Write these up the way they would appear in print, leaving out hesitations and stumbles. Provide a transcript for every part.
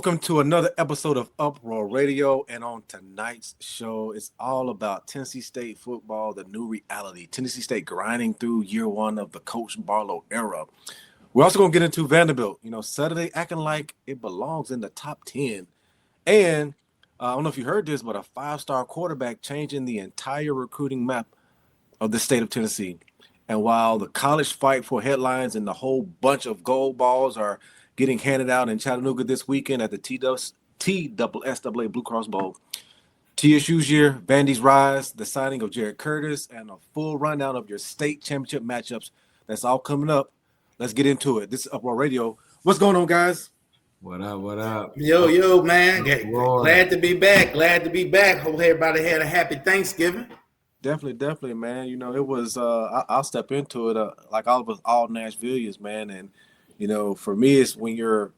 Welcome to another episode of Uproar Radio. And on tonight's show, it's all about Tennessee State football, the new reality. Tennessee State grinding through year one of the Coach Barlow era. We're also going to get into Vanderbilt. Saturday acting like it belongs in the top 10. And I don't know if you heard this, but a five-star quarterback changing the entire recruiting map of the state of Tennessee. And while the college fight for headlines and the whole bunch of gold balls are getting handed out in Chattanooga this weekend at the TSSAA Blue Cross Bowl, TSU's year, Vandy's rise, the signing of Jared Curtis, and a full rundown of your state championship matchups. That's all coming up. Let's get into it. This is Uproar Radio. What's going on, guys? What up? What up? Yo, man. Glad to be back. Hope everybody had a happy Thanksgiving. Definitely, man. It was. I'll step into it like all of us, all Nashvilleians, man. And for me, it's when you're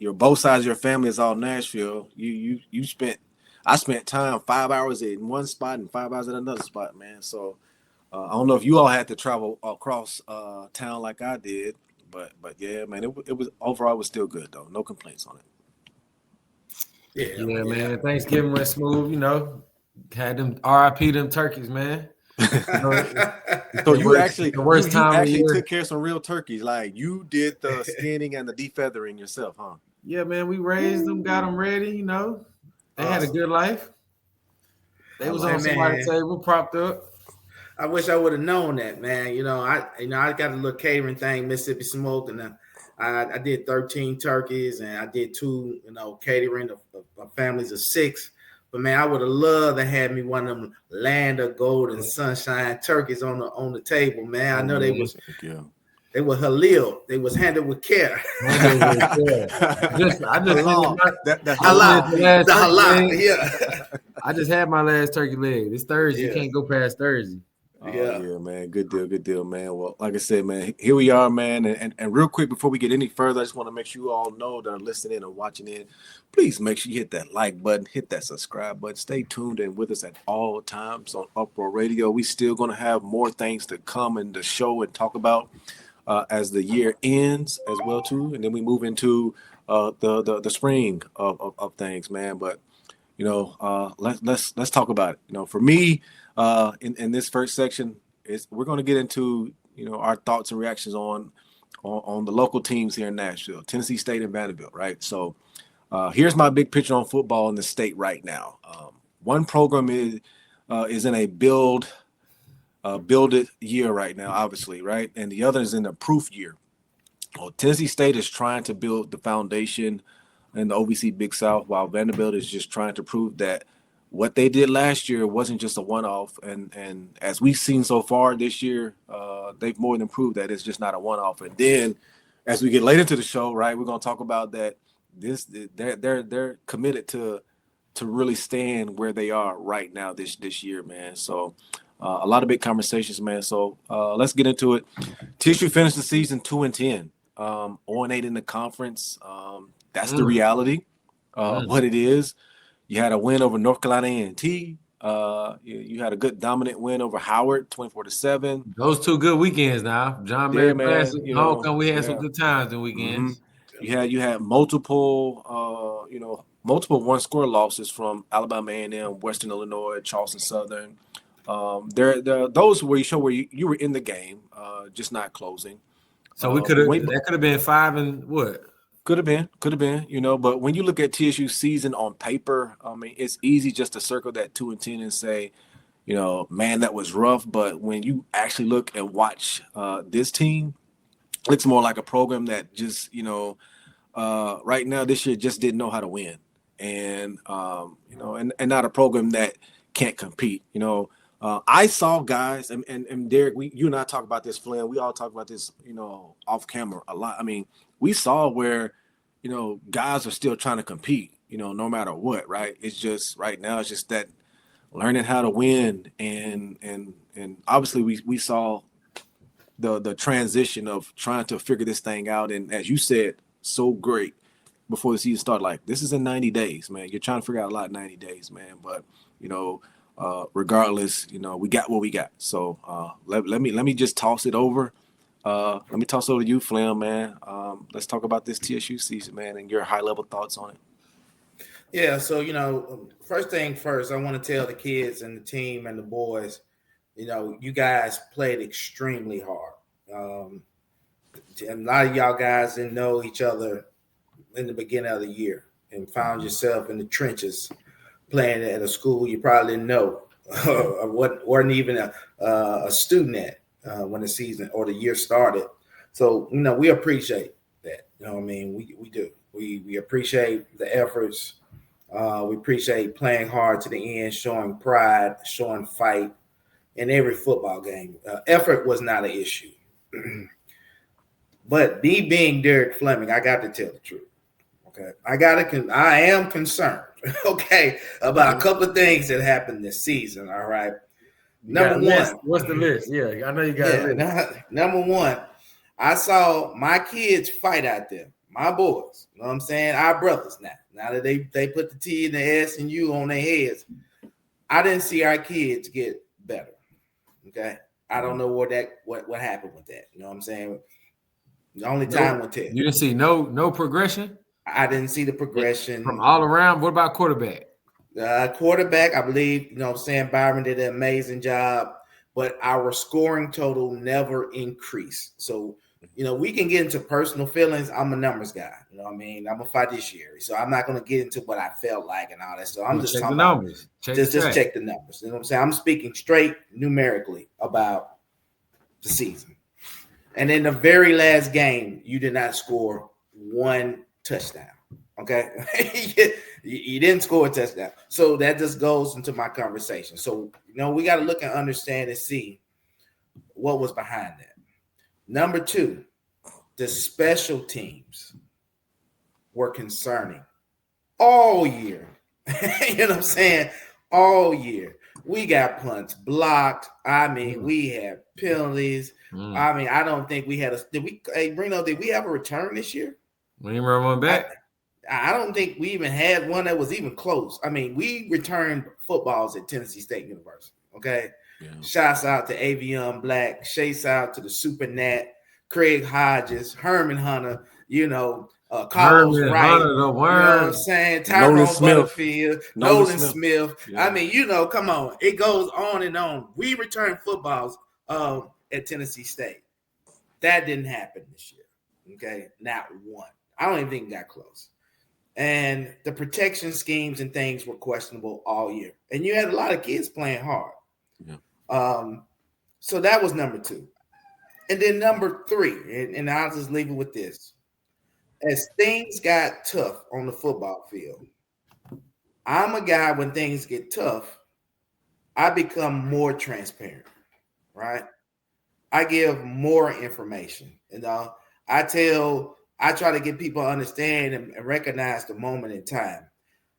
both sides of your family is all Nashville. I spent time 5 hours in one spot and 5 hours at another spot, man. So I don't know if you all had to travel across town like I did, but yeah, man. It was overall, it was still good though. No complaints on it. Yeah, man. Thanksgiving went smooth. Had them RIP them turkeys, man. So you actually took care of some real turkeys. Like you did the skinning and the defeathering yourself, huh? Yeah, man. We raised them, got them ready. They had a good life. They was on somebody's table, propped up. I wish I would have known that, man. I got a little catering thing, Mississippi Smoke, and I did 13 turkeys, and I did 2, catering of families of 6. But man, I would have loved to have me one of them Land of Gold and Sunshine turkeys on the table, man. I know they were Halil. They was handled with care. I just had my last turkey leg. It's Thursday. You can't go past Thursday. Yeah, man. Good deal, man. Well, like I said, man, here we are, man. And real quick, before we get any further, I just want to make sure you all know that are listening and watching in. Please make sure you hit that like button, hit that subscribe button. Stay tuned and with us at all times on Uproar Radio. We still going to have more things to come in the show and talk about as the year ends as well, too. And then we move into the spring of things, man. But, let's talk about it. For me, in this first section, we're going to get into our thoughts and reactions on the local teams here in Nashville, Tennessee State and Vanderbilt, right? So here's my big picture on football in the state right now. One program is in a build it year right now, obviously, right, and the other is in a proof year. Well, Tennessee State is trying to build the foundation in the OVC Big South, while Vanderbilt is just trying to prove that what they did last year wasn't just a one-off, and as we've seen so far this year, they've more than proved that it's just not a one-off. And then, as we get later into the show, right, we're gonna talk about that. They're committed to really staying where they are right now this year, man. So a lot of big conversations, man. So let's get into it. TSU finished the season 2-10, 0-8 in the conference. That's the reality. What it is. You had a win over North Carolina A&T. You had a good dominant win over Howard, 24-7. Those 2 good weekends now. John Mary Classic, homecoming. We had some good times in weekends. Mm-hmm. You had multiple one-score losses from Alabama A&M, Western Illinois, Charleston Southern. Those where you were in the game, just not closing. So that could have been 5 and what? Could have been, but when you look at TSU's season on paper, I mean, it's easy just to circle that 2-10 and say, man, that was rough. But when you actually look and watch this team, it looks more like a program that just, right now this year just didn't know how to win, and and not a program that can't compete. I saw guys, and Derek, you and I talk about this, Flynn. We all talk about this, off camera a lot. I mean, we saw where, guys are still trying to compete, no matter what, right? It's just right now, it's just that learning how to win, and obviously we saw the transition of trying to figure this thing out. And as you said, so great before the season started, like this is in 90 days, man. You're trying to figure out a lot in 90 days, man. But regardless, we got what we got. So let me just toss it over Let me toss over to you, Flam, man. Let's talk about this TSU season, man, and your high level thoughts on it. Yeah, so first thing first, I want to tell the kids and the team and the boys, you guys played extremely hard. A lot of y'all guys didn't know each other in the beginning of the year and found yourself in the trenches playing at a school you probably didn't know or wasn't even a student at when the season or the year started. So, we appreciate that. I mean? We do. We appreciate the efforts. We appreciate playing hard to the end, showing pride, showing fight in every football game. Effort was not an issue. But me being Derek Fleming, I got to tell the truth. Okay. I am concerned, okay, about a couple of things that happened this season. All right. Number one. What's the list? Yeah, I know you got a list. Number one, I saw my kids fight out there. My boys, you know what I'm saying? Our brothers now. Now that they put the T and the S and U on their heads, I didn't see our kids get better. Okay. I don't know what happened with that. You know what I'm saying? The only time will tell. You didn't see no progression? I didn't see the progression. From all around. What about quarterback? Quarterback, I believe, you know what I'm saying, Byron did an amazing job, but our scoring total never increased. So, we can get into personal feelings. I'm a numbers guy. You know what I mean? I'm a fiduciary. So I'm not going to get into what I felt like and all that. So I'm just talking about numbers. Just check the numbers. You know what I'm saying? I'm speaking straight numerically about the season. And in the very last game, you did not score one touchdown. Okay. You didn't score a touchdown. So that just goes into my conversation. So, we got to look and understand and see what was behind that. Number two, the special teams were concerning all year. You know what I'm saying? All year. We got punts blocked. I mean, we had penalties. I mean, I don't think we had did we have a return this year? We didn't run one back. I don't think we even had one that was even close. I mean, we returned footballs at Tennessee State University. Okay. Yeah. Shouts out to Avion Black, shouts out to the Super Nat, Craig Hodges, Herman Hunter, Carlos Wright, you know what I'm saying? Tyrone Butterfield, Nolan Smith. Yeah. I mean, come on. It goes on and on. We returned footballs at Tennessee State. That didn't happen this year. Okay. Not one. I don't even think it got close. And the protection schemes and things were questionable all year. And you had a lot of kids playing hard. Yeah. So that was number two. And then number three, and I'll just leave it with this. As things got tough on the football field, I'm a guy, when things get tough, I become more transparent, right? I give more information. I try to get people to understand and recognize the moment in time.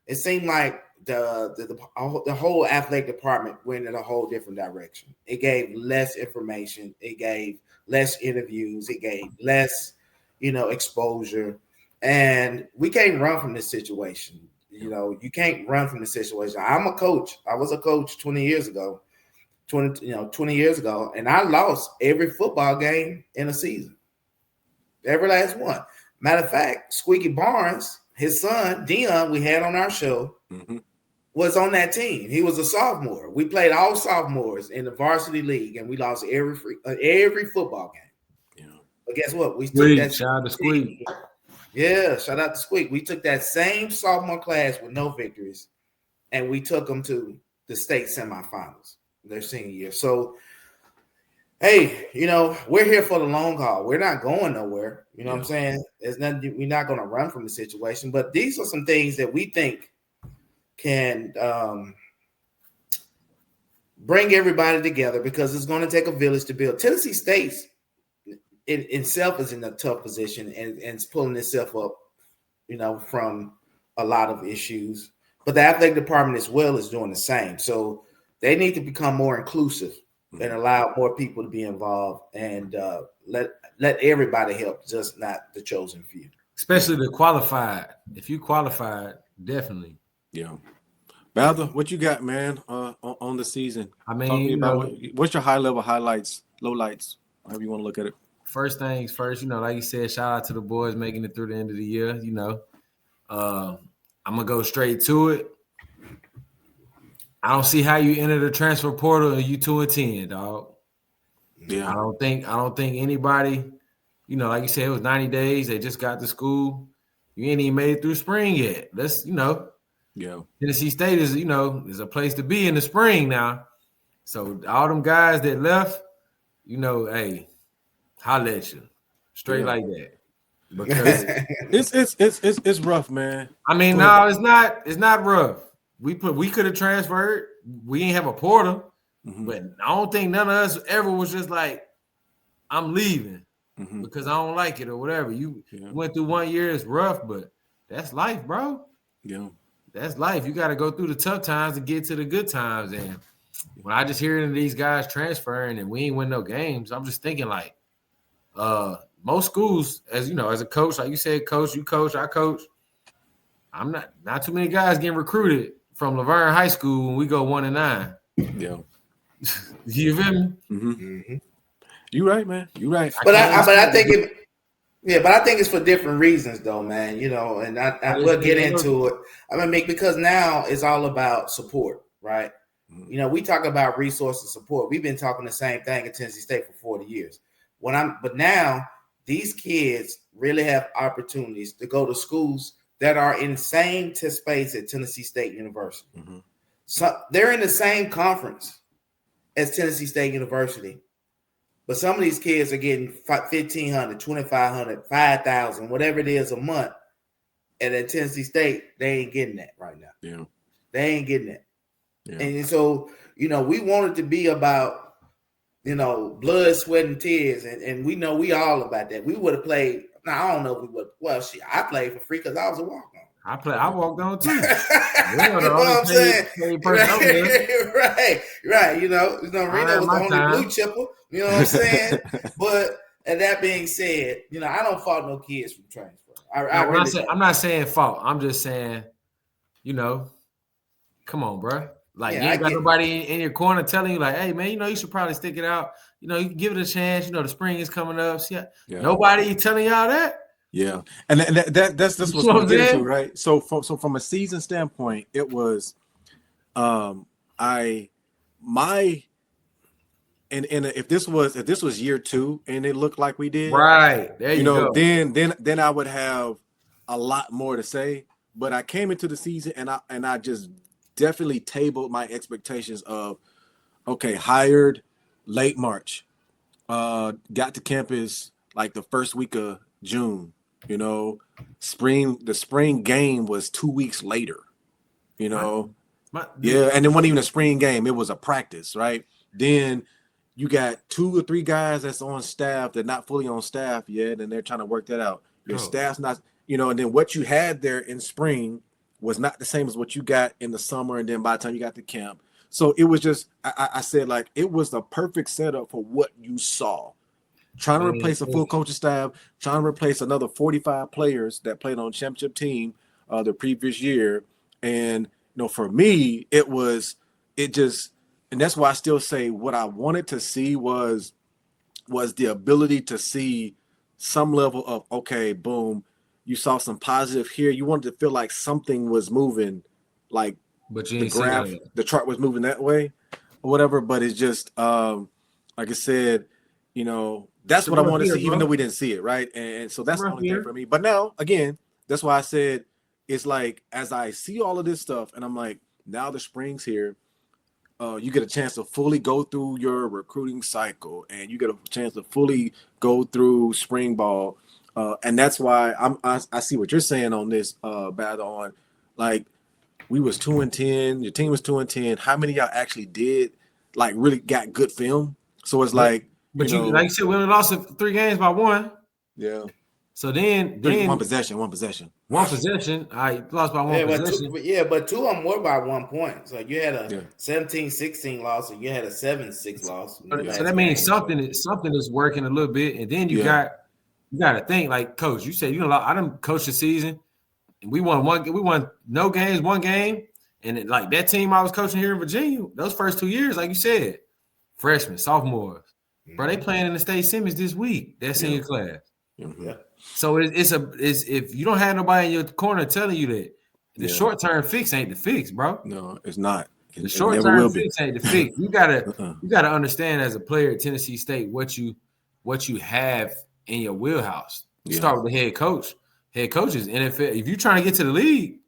It seemed like the whole athletic department went in a whole different direction. It gave less information. It gave less interviews. It gave less, exposure. And we can't run from this situation. You can't run from the situation. I'm a coach. I was a coach 20 years ago, and I lost every football game in a season. Every last one. Matter of fact, Squeaky Barnes, his son, Dion, we had on our show, was on that team. He was a sophomore. We played all sophomores in the varsity league, and we lost every football game. Yeah. But guess what? We took that. Shout out to Squeak. Yeah, shout out to Squeak. We took that same sophomore class with no victories, and we took them to the state semifinals their senior year. So, hey, we're here for the long haul. We're not going nowhere. You know what I'm saying? There's nothing. We're not going to run from the situation. But these are some things that we think can bring everybody together, because it's going to take a village to build. Tennessee State itself is in a tough position and it's pulling itself up, from a lot of issues. But the athletic department as well is doing the same. So they need to become more inclusive and allow more people to be involved, and let everybody help, just not the chosen few. Especially the qualified. If you qualified, definitely. Yeah. Balder, what you got, man, on the season? I mean, what's your high level highlights, lowlights, however you want to look at it? first things first, like you said, shout out to the boys making it through the end of the year. I'm gonna go straight to it. I don't see how you enter the transfer portal and you 2-10, dog. Yeah. I don't think anybody, like you said, it was 90 days. They just got to school. You ain't even made it through spring yet. That's Yeah. Tennessee State is is a place to be in the spring now. So all them guys that left, hey, holla at you straight like that. Because it's rough, man. I mean, no, it's not rough. We could have transferred. We ain't have a portal, but I don't think none of us ever was just like, I'm leaving because I don't like it or whatever. You went through 1 year, it's rough, but that's life, bro. Yeah. That's life. You got to go through the tough times to get to the good times. And when I just hear these guys transferring and we ain't win no games, I'm just thinking like, most schools, as as a coach, like you said, coach, you coach, I coach. I'm not too many guys getting recruited from Laverne High School when we go 1-9. Yeah. You feel me? Mm-hmm. You right, man. You right. But I think it's for different reasons, though, man. And I will get into it. Because now it's all about support, right? Mm-hmm. We talk about resource and support. We've been talking the same thing at Tennessee State for 40 years. But now these kids really have opportunities to go to schools that are in the same space at Tennessee State University. Mm-hmm. So they're in the same conference as Tennessee State University. But some of these kids are getting $1,500, $2,500, $5,000, whatever it is a month. And at Tennessee State, they ain't getting that right now. Yeah. They ain't getting that. Yeah. And so, we want it to be about, blood, sweat, and tears. And we know we all about that. We would have played. Now, I don't know if we would. Well, I played for free because I was a walk-on. I walked on too. You know what I'm saying? Right. Reno was the only blue chipper. You know what I'm saying? But and that being said, I don't fault no kids from transfer. I'm not saying fault. I'm just saying, come on, bro. Like, you ain't got nobody in your corner telling you, like, hey, man, you should probably stick it out. You can give it a chance. The spring is coming up. See, nobody telling y'all that. Yeah, and that's what we're getting to, right? So from a season standpoint, it was, if this was year 2 and it looked like we did, right there, you go. Then I would have a lot more to say. But I came into the season and I just definitely tabled my expectations of, okay, hired late March, got to campus like the first week of June. The spring game was 2 weeks later. And it wasn't even a spring game; it was a practice, right? Then you got 2 or 3 guys that's on staff that not fully on staff yet, and they're trying to work that out. Your staff's not, and then what you had there in spring was not the same as what you got in the summer, and then by the time you got to camp. So it was just, I said, like, it was the perfect setup for what you saw. Trying to replace a full coaching staff, trying to replace another 45 players that played on championship team the previous year. And, for me, and that's why I still say what I wanted to see was the ability to see some level of, okay, boom, you saw some positive here. You wanted to feel like something was moving, like but you the graph, the chart was moving that way or whatever. But it's just, like I said, that's what I want to see, even though we didn't see it, right? And so that's the only thing for me. But now, again, that's why I said it's like, as I see all of this stuff, and I'm like, now the spring's here, you get a chance to fully go through your recruiting cycle, and you get a chance to fully go through spring ball. And that's why I see what you're saying on this, battle on, like, we was 2-10, your team was 2-10. How many of y'all actually did, like, really got good film? So it's like, but like you said, we only lost 3 games by 1. Yeah. So then one possession. One possession. I lost by 1 possession. But 2 of them were by 1 point. So you had a 17-16 loss, and you had a 7-6 loss. So that means something is working a little bit, and then you got to think, like, coach. You said I done coached the season, and we won no games, 1 game, and like that team I was coaching here in Virginia, those first 2 years, like you said, freshmen, sophomores. Bro, they playing in the state semis this week. That senior class. Mm-hmm. Yeah. So it's if you don't have nobody in your corner telling you that the Yeah. short term fix ain't the fix, bro. No, it's not. The It short never term will be. fix ain't the fix. You gotta understand as a player at Tennessee State what you have in your wheelhouse. You start with the head coach. Head coach is NFL. If you're trying to get to the league,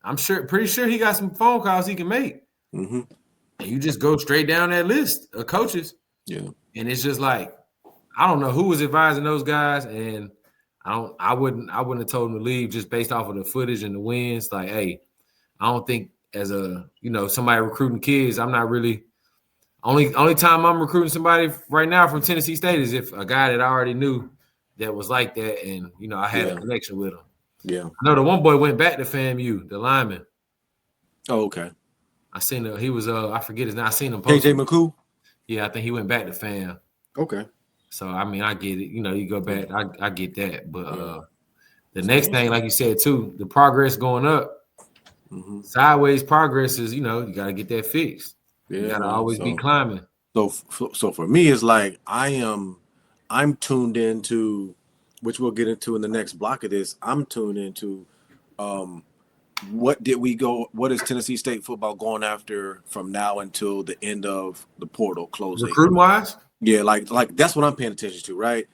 I'm pretty sure he got some phone calls he can make. Mm-hmm. And you just go straight down that list of coaches. Yeah. And it's just like, I don't know who was advising those guys, and I wouldn't have told them to leave just based off of the footage and the wins. Like, hey, I don't think as somebody recruiting kids, I'm not really only time I'm recruiting somebody right now from Tennessee State is if a guy that I already knew that was like that, and I had a connection with him. Yeah. I know the one boy went back to FAMU, the lineman. Oh, okay. I seen him. He was I forget his name. I seen him post. KJ McCool? Yeah, I think he went back to FAM. Okay. So I mean, I get it. You go back. I get that. But the next thing, like you said too, the progress going up, sideways progress is you got to get that fixed. Yeah, you got to always be climbing. So for me, it's like I'm tuned into, which we'll get into in the next block of this. I'm tuned into what is Tennessee State football going after from now until the end of the portal closing? Recruiting wise? Yeah, like that's what I'm paying attention to, right?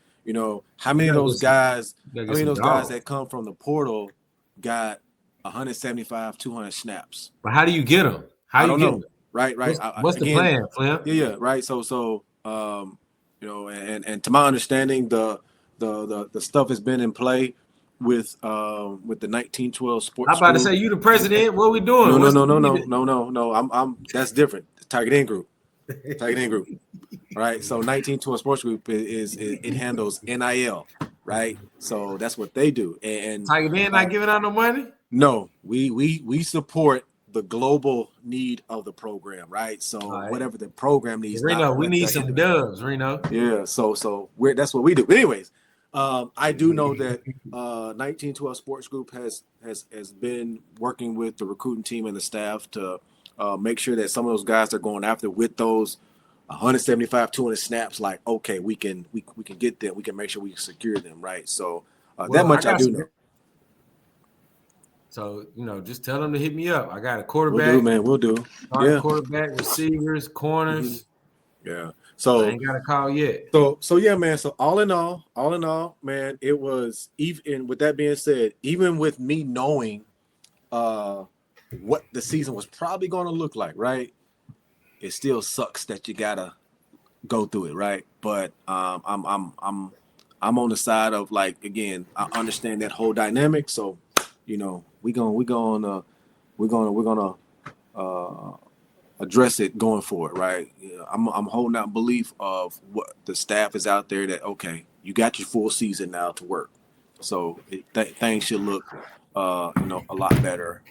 How many of those guys that come from the portal got 175, 200 snaps? But how do you get them? I don't know. Right. What's the plan, Flint? Yeah, right. So and to my understanding, the stuff has been in play with the 1912 sports. I'm about to say, you the president. What are we doing? No. I'm that's different. Target in group. Right. So 1912 Sports Group it handles NIL, right? So that's what they do. And Tiger in not giving out no money? No, we support the global need of the program, right? So whatever the program needs. Reno, we need some dubs, Reno. Yeah, so that's what we do. But anyways, I do know that 1912 Sports Group has been working with the recruiting team and the staff to make sure that some of those guys are going after with those 175, 200 snaps. Like, okay, we can get them. We can make sure we secure them, right? So that much I do know. So, just tell them to hit me up. I got a quarterback. We'll do. Quarterback, receivers, corners. Yeah. So I ain't got a call yet. So yeah, man. So all in all, man, it was even with that being said, even with me knowing what the season was probably going to look like, right? It still sucks that you gotta go through it, right? But I'm on the side of, like, again, I understand that whole dynamic. So, we're gonna address it going forward, right? I'm holding out belief of what the staff is out there that, okay, you got your full season now to work, so things should look a lot better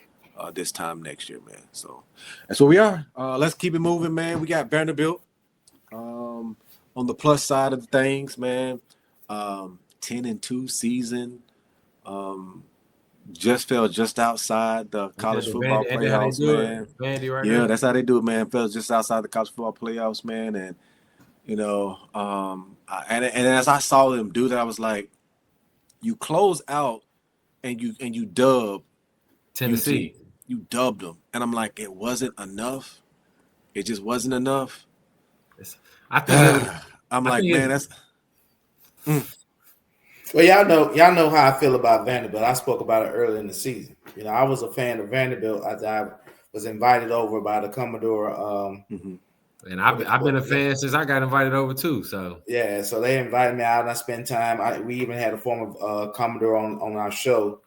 this time next year, man. So that's where we are. Let's keep it moving, man. We got Vanderbilt on the plus side of things, man. 10-2 season. Just fell just outside the college football playoffs, man. Yeah, that's how they do it, man. Fell just outside the college football playoffs, man. And and as I saw them do that, I was like, you close out and you dub Tennessee. UT. You dubbed them, and I'm like, it wasn't enough. It just wasn't enough. I'm like, man, that's. Well, y'all know how I feel about Vanderbilt. I spoke about it early in the season. I was a fan of Vanderbilt as I was invited over by the Commodore. And I've been a fan since I got invited over too. So yeah, so they invited me out, and I spent time. We even had a former Commodore on our show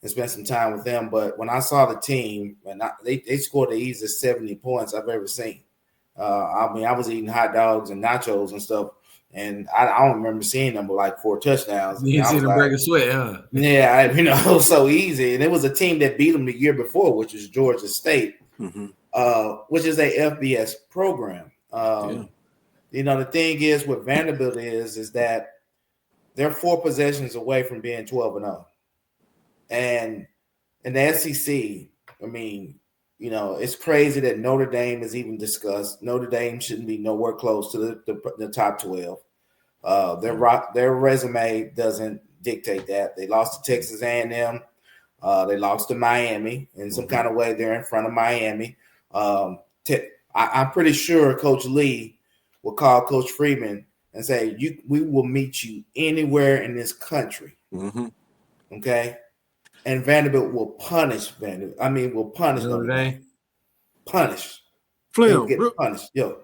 and spent some time with them. But when I saw the team, and they scored the easiest 70 points I've ever seen. I was eating hot dogs and nachos and stuff. And I don't remember seeing them with like 4 touchdowns. You see them break a sweat, huh? Yeah, it was so easy. And it was a team that beat them the year before, which was Georgia State, which is a FBS program. The thing is with Vanderbilt is that they're 4 possessions away from being 12-0. And in the SEC, it's crazy that Notre Dame is even discussed. Notre Dame shouldn't be nowhere close to the top 12. Their resume doesn't dictate that. They lost to Texas A&M. They lost to Miami. In some kind of way, they're in front of Miami. I'm pretty sure Coach Lee will call Coach Freeman and say, we will meet you anywhere in this country. Mm-hmm. Okay? And Vanderbilt will punish Vanderbilt. I mean, will punish Notre Dame. Punish. Flim, get punished. Yo.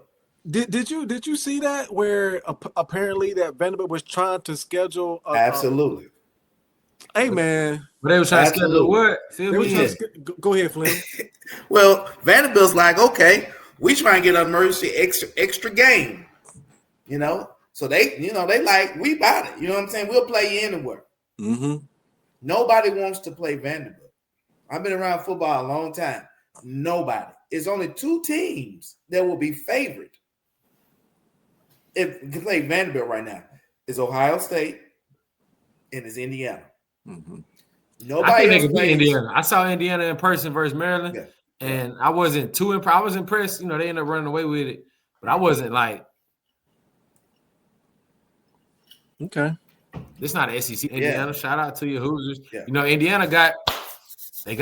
Did you see that where apparently that Vanderbilt was trying to schedule absolutely. Hey man, but they were trying to schedule what? Go ahead, Flim. Well, Vanderbilt's like, okay, we try and get an emergency extra game, you know. So they like, we bought it. You know what I'm saying? We'll play you anywhere. Mm-hmm. Nobody wants to play Vanderbilt. I've been around football a long time. Nobody. It's only 2 teams that will be favored if you can play Vanderbilt right now. It's Ohio State and it's Indiana. Mm-hmm. Nobody I think they could beat Indiana. I saw Indiana in person versus Maryland, and I wasn't too impressed. I was impressed. You know, they ended up running away with it, but I wasn't like, okay, this not an SEC. Indiana, shout out to you, Hoosiers. Yeah. You know, Indiana got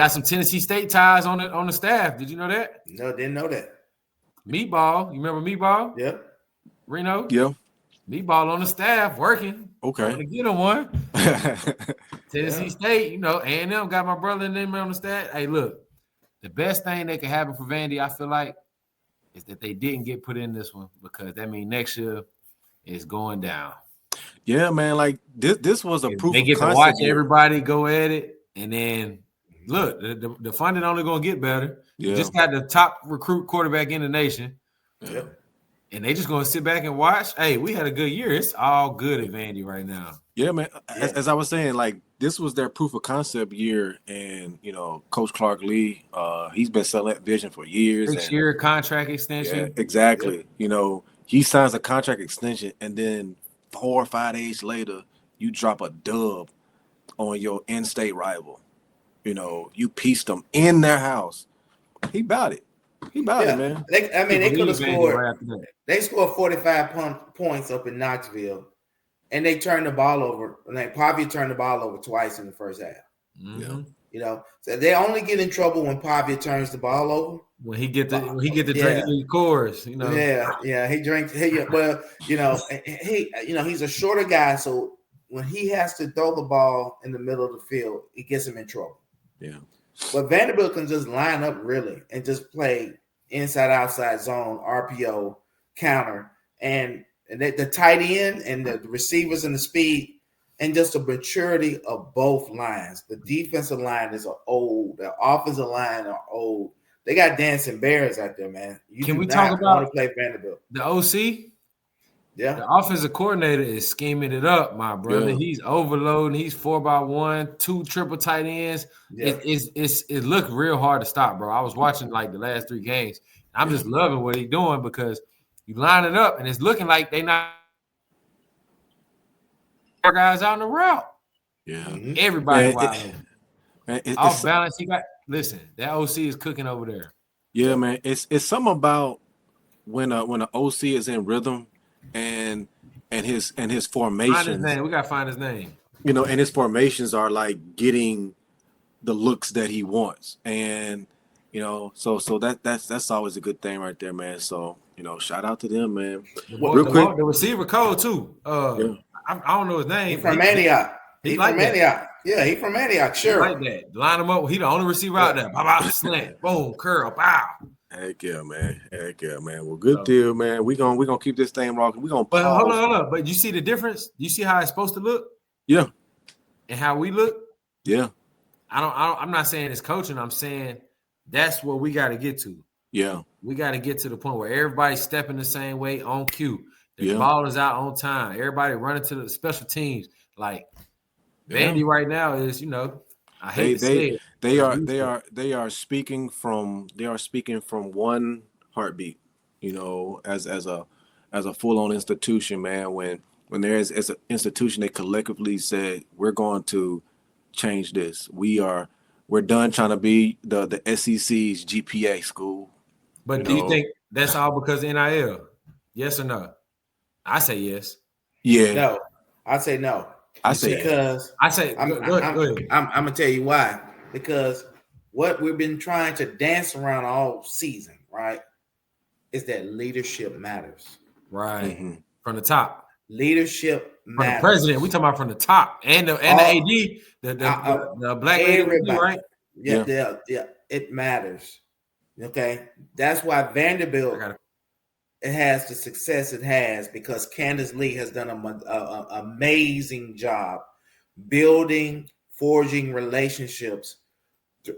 some Tennessee State ties on the staff. Did you know that? No, didn't know that. Meatball, you remember Meatball? Yeah. Reno? Yeah. Meatball on the staff working. Okay. To get him one. Tennessee State, you know, A&M got my brother and them on the staff. Hey, look, the best thing that could happen for Vandy, I feel like, is that they didn't get put in this one, because that means next year is going down. Yeah, man. Like this was a proof. They get to watch everybody go at it, and then look, the funding only gonna get better. Yeah. You just got the top recruit quarterback in the nation. Yeah. And they just gonna sit back and watch. Hey, we had a good year. It's all good at Vandy right now. Yeah, man. As I was saying, like, this was their proof of concept year, and you know, Coach Clark Lee, he's been selling that vision for years. 6-year contract extension. Yeah, exactly. Yeah. You know, he signs a contract extension, and then 4 or 5 days later, you drop a dub on your in-state rival. You know, you pieced them in their house. He bought it. He bought it, man. They could have scored. Right, they scored 45 points up in Knoxville, and they turned the ball over. Like Pavia turned the ball over twice in the first half. Mm-hmm. You know, so they only get in trouble when Pavia turns the ball over. When he get the drinking the cores, you know. Yeah, he drinks. Well, you know, he's a shorter guy, so when he has to throw the ball in the middle of the field, it gets him in trouble. Yeah. But Vanderbilt can just line up really and just play inside outside zone, RPO, counter, and the tight end and the receivers and the speed and just the maturity of both lines. The defensive line is old. The offensive line are old. They got dancing bears out there, man. Can we talk about play Vanderbilt? The OC? Yeah. The offensive coordinator is scheming it up, my brother. Yeah. He's overloading. He's 4x1, 2 triple tight ends. Yeah. It looked real hard to stop, bro. I was watching like the last 3 games. I'm just loving what he's doing, because you line it up and it's looking like they not guys out in the route. Yeah. Everybody off balance. That OC is cooking over there. Yeah, man. It's something about when an OC is in rhythm and his formations. Find his name. We gotta find his name. You know, and his formations are like getting the looks that he wants. And you know, so that's always a good thing right there, man. So, you know, shout out to them, man. Real quick, the receiver code too. I don't know his name. He's from Antioch. He's from Antioch. Yeah, he's from Antioch. Sure. Like that. Line him up. He the only receiver out there. Bow, slant. Boom. Curl. Bow. Heck yeah, man. Well, good deal, man. We gonna keep this thing rocking. We gonna. But hold on. But you see the difference? You see how it's supposed to look? Yeah. And how we look? Yeah. I'm not saying it's coaching. I'm saying that's what we got to get to. Yeah. We got to get to the point where everybody's stepping the same way on cue. The ball is out on time. Everybody running to the special teams. Like Vandy right now is, you know, I hate to say it. They are speaking from one heartbeat, you know, as a full-on institution, man. When there is as an institution, they collectively said, we're going to change this. We're done trying to be the SEC's GPA school. But do you think that's all because of NIL? Yes or no? I say yes. Yeah, No, I say no. I say Because I say I'm, go I'm, ahead. I'm gonna tell you why. Because what we've been trying to dance around all season, right, is that leadership matters. Right. mm-hmm. From the top. Leadership From the matters. president. We talking about from the top. And the AD, the black lady, everybody. right? Yeah, it matters. Okay. That's why Vanderbilt it has the success it has because Candace Lee has done an amazing job building, forging relationships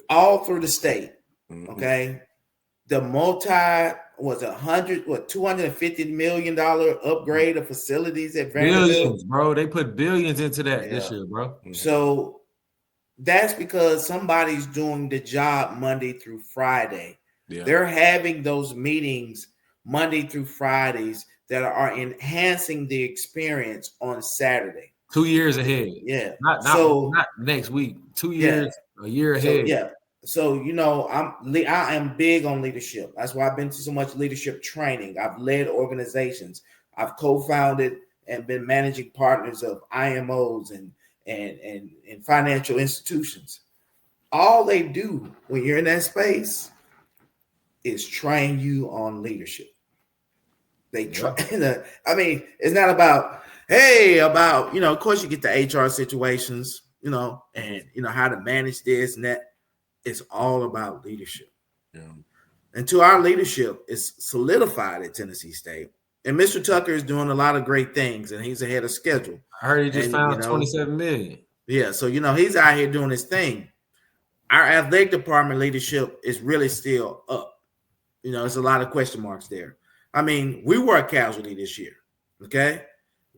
all through the state. Mm-hmm. Okay. The was $250 million upgrade of facilities at Vanderbilt. Billions, bro. They put billions into that this year, bro. Mm-hmm. So that's because somebody's doing the job Monday through Friday. Yeah. They're having those meetings Monday through Fridays that are enhancing the experience on Saturday. 2 years ahead. Yeah. Not next week. 2 years, a year ahead. So I am big on leadership. That's why I've been to so much leadership training. I've led organizations. I've co-founded and been managing partners of IMOs and financial institutions. All they do when you're in that space is train you on leadership. They try. I mean, it's not about of course you get the HR situations, and how to manage this and that. It's all about leadership. Yeah. And to our leadership is solidified at Tennessee State. And Mr. Tucker is doing a lot of great things, and he's ahead of schedule. I heard he just found $27 million. Yeah, so he's out here doing his thing. Our athletic department leadership is really still up. There's a lot of question marks there. I mean, we were a casualty this year. Okay,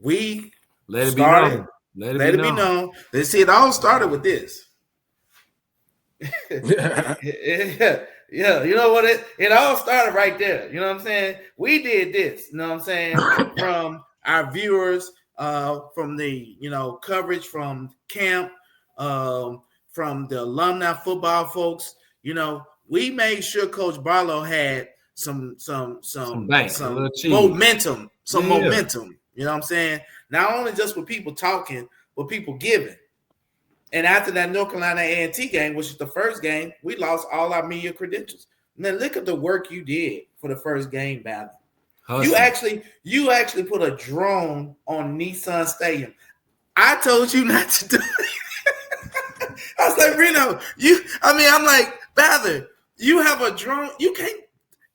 we let it be known. Let it be known. Let's see. It all started with this. Yeah, you know what? It all started right there. You know what I'm saying? We did this. You know what I'm saying? From our viewers, from the coverage from camp, from the alumni football folks. We made sure Coach Barlow had some momentum, momentum. You know what I'm saying? Not only just with people talking, but people giving. And after that North Carolina A&T game, which is the first game, we lost all our media credentials. And then look at the work you did for the first game battle. You actually put a drone on Nissan Stadium. I told you not to do it. I was like, Reno, I'm like, Bather, you have a drone. You can't.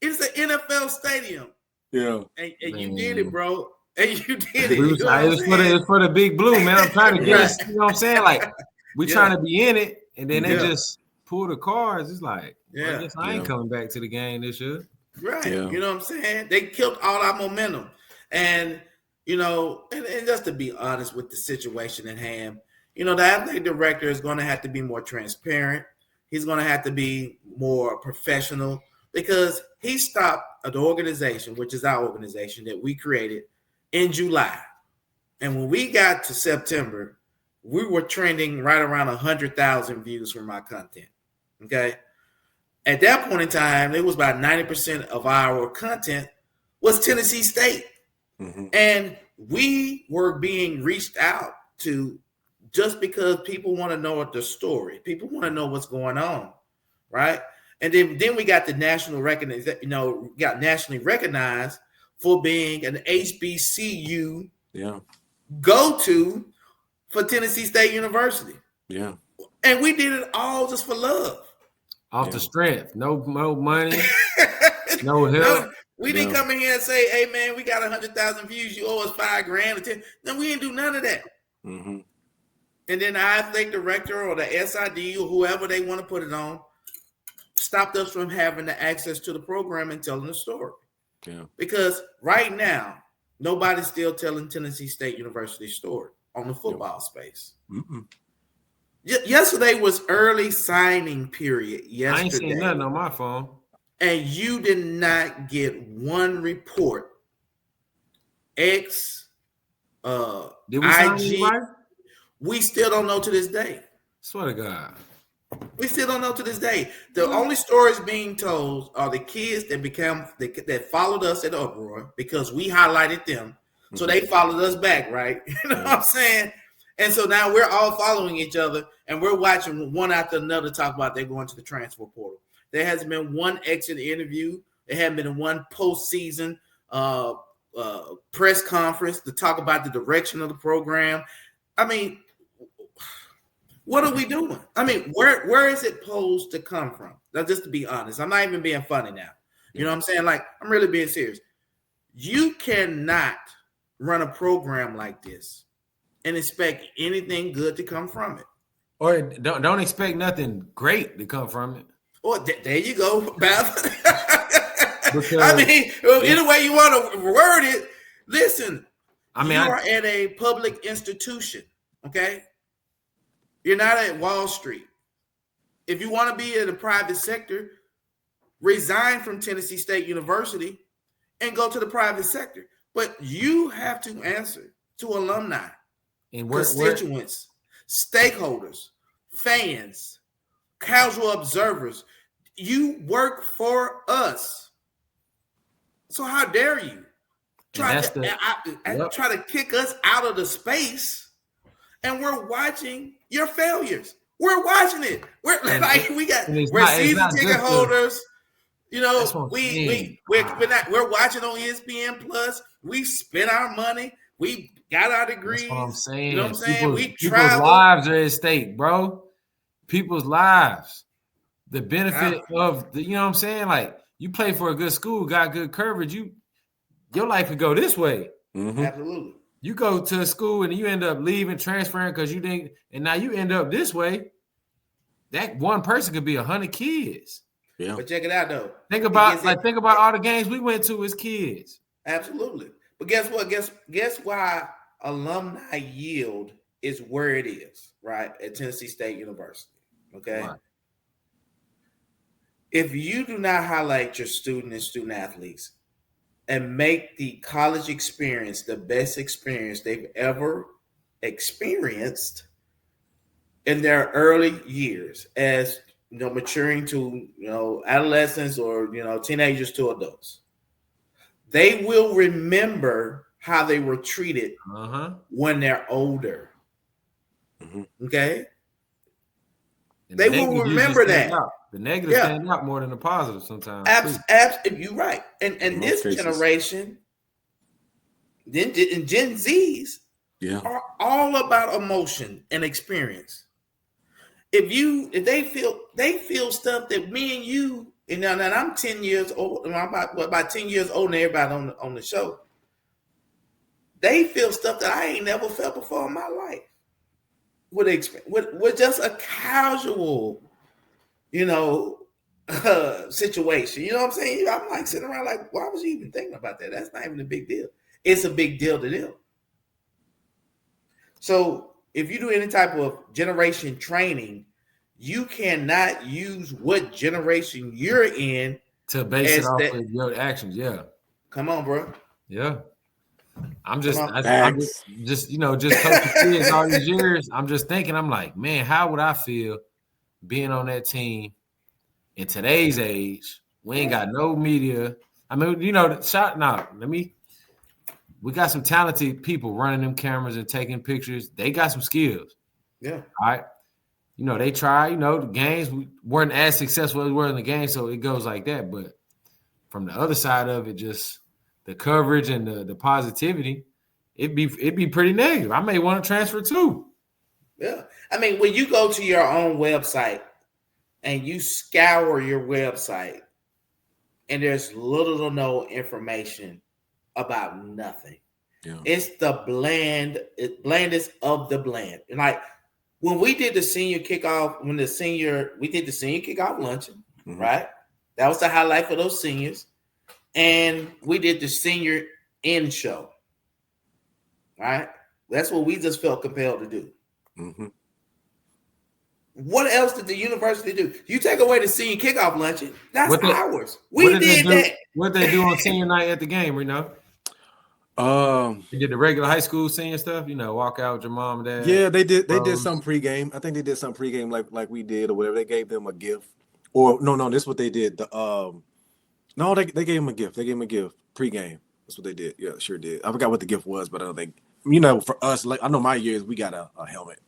It's an NFL stadium. Yeah. And you did it, bro. And you did it. It's for the big blue, man. I'm trying to get us, you know what I'm saying? Like, we trying to be in it, and then they just pull the cards. It's like, I guess I ain't coming back to the game this year. Right. Yeah. You know what I'm saying? They killed all our momentum. And, and just to be honest with the situation at hand, the athletic director is going to have to be more transparent. He's going to have to be more professional because he stopped an organization, which is our organization that we created in July. And when we got to September, we were trending right around 100,000 views from my content. Okay. At that point in time, it was about 90% of our content was Tennessee State. Mm-hmm. And we were being reached out to just because people want to know the story. People want to know what's going on. Right. And then we got the national recognition, got nationally recognized for being an HBCU go-to for Tennessee State University. Yeah. And we did it all just for love. Off the strength. No money. No help. We didn't come in here and say, hey, man, we got 100,000 views. You owe us $5,000 or 10. No, we didn't do none of that. Mm-hmm. And then the athletic director or the SID or whoever they want to put it on stopped us from having the access to the program and telling the story. Yeah. Because right now, nobody's still telling Tennessee State University's story on the football space. Mm-mm. Yesterday was early signing period. Yesterday. I ain't seen nothing on my phone. And you did not get one report. Did we IG, right? We still don't know to this day. Swear to God. We still don't know to this day. The only stories being told are the kids that followed us at Uproar because we highlighted them. So they followed us back, right? You know what I'm saying? And so now we're all following each other, and we're watching one after another talk about they're going to the transfer portal. There hasn't been one exit interview. There hasn't been one postseason press conference to talk about the direction of the program. I mean, what are we doing? I mean, where is it supposed to come from? Now, just to be honest, I'm not even being funny now. You know what I'm saying? Like, I'm really being serious. You cannot run a program like this and expect anything good to come from it. Or don't expect nothing great to come from it. Well, there you go, Beth. I mean, any way you want to word it, listen. I mean, you are at a public institution, okay? You're not at Wall Street. If you want to be in the private sector, resign from Tennessee State University and go to the private sector. But you have to answer to alumni, constituents, stakeholders, fans, casual observers. You work for us. So how dare you try to kick us out of the space, and we're watching your failures. We're watching it. We're season ticket holders. You know, we're watching on ESPN Plus. We spent our money. We got our degrees. That's what I'm saying. You know what I'm saying? People's lives are at stake, bro. People's lives. The benefit of the, you know what I'm saying? Like, you play for a good school, got good coverage, your life could go this way. Mm-hmm. Absolutely. You go to a school and you end up leaving, transferring because you didn't, and now you end up this way. That one person could be 100 kids. Yeah. But check it out though. Think about all the games we went to as kids. Absolutely. But guess what? Guess why alumni yield is where it is, right? At Tennessee State University. Okay. Right. If you do not highlight your student and student athletes and make the college experience the best experience they've ever experienced in their early years, as you know, maturing to adolescents or teenagers to adults, they will remember how they were treated when they're older. Mm-hmm. Okay, and they will remember that. The negative stand out more than the positive sometimes. You're right. And this generation, and Gen Zs, are all about emotion and experience. If they feel stuff that me and you, and now I'm 10 years old, and I'm about 10 years older than everybody on the show. They feel stuff that I ain't never felt before in my life. With just a casual, situation. You know what I'm saying? I'm like sitting around like, why was you even thinking about that? That's not even a big deal. It's a big deal to them. So if you do any type of generation training, you cannot use what generation you're in to base it off of your actions. Yeah. Come on, bro. Yeah. I'm just coaching kids all these years. I'm just thinking, I'm like, man, how would I feel being on that team in today's age? We ain't got no media. I mean, we got some talented people running them cameras and taking pictures. They got some skills. Yeah. All right. They try, the games weren't as successful as we were in the game, so it goes like that. But from the other side of it, just the coverage and the positivity, it'd be pretty negative. I may want to transfer too. Yeah. I mean, when you go to your own website and you scour your website and there's little to no information about nothing. Yeah. It's the blandest of the bland. And like when we did the senior kickoff, we did the senior kickoff luncheon, right? That was the highlight for those seniors. And we did the senior end show, right? That's what we just felt compelled to do. Mm-hmm. What else did the university do? You take away the senior kickoff luncheon, that's ours. We did that. What they do on senior night at the game, They did the regular high school senior stuff, walk out with your mom and dad. Yeah, they did. They did some pregame. I think they did some pregame like we did or whatever. They gave them a gift, or no, this is what they did. They gave them a gift. They gave them a gift pregame. That's what they did. Yeah, sure did. I forgot what the gift was, but I don't think, you know, for us, like I know my years, we got a helmet.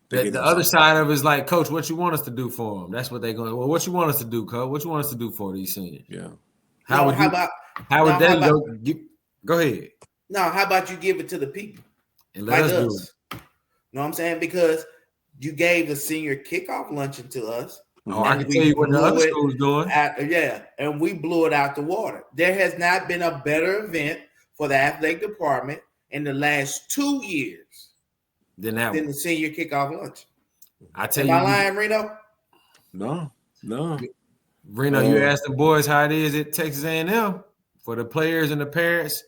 The other side of it is like, Coach, what you want us to do for them? That's what they're going. Well, what you want us to do, Coach? What you want us to do for these seniors? Yeah. How would they go ahead? No, how about you give it to the people And let us do it. You know what I'm saying? Because you gave the senior kickoff luncheon to us. Oh, I can tell you what the other school's doing. And we blew it out the water. There has not been a better event for the athletic department in the last 2 years than the senior kickoff lunch. I tell you, am I lying, Reno? No. Reno, you asked the boys how it is at Texas A&M for the players and the parents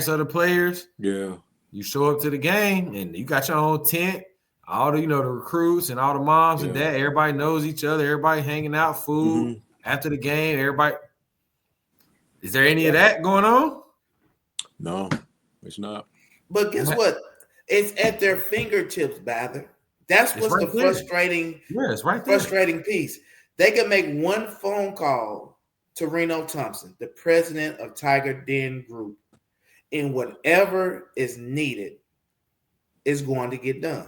of the players. Yeah. You show up to the game and you got your own tent. All the, the recruits and all the moms and dad, everybody knows each other. Everybody hanging out, food after the game. Everybody. Is there any of that going on? No, it's not. But guess what? It's at their fingertips, Bather. That's what's the frustrating. Yeah, it's right there. Frustrating piece. They can make one phone call to Reno Thompson, the president of Tiger Den Group, and whatever is needed is going to get done.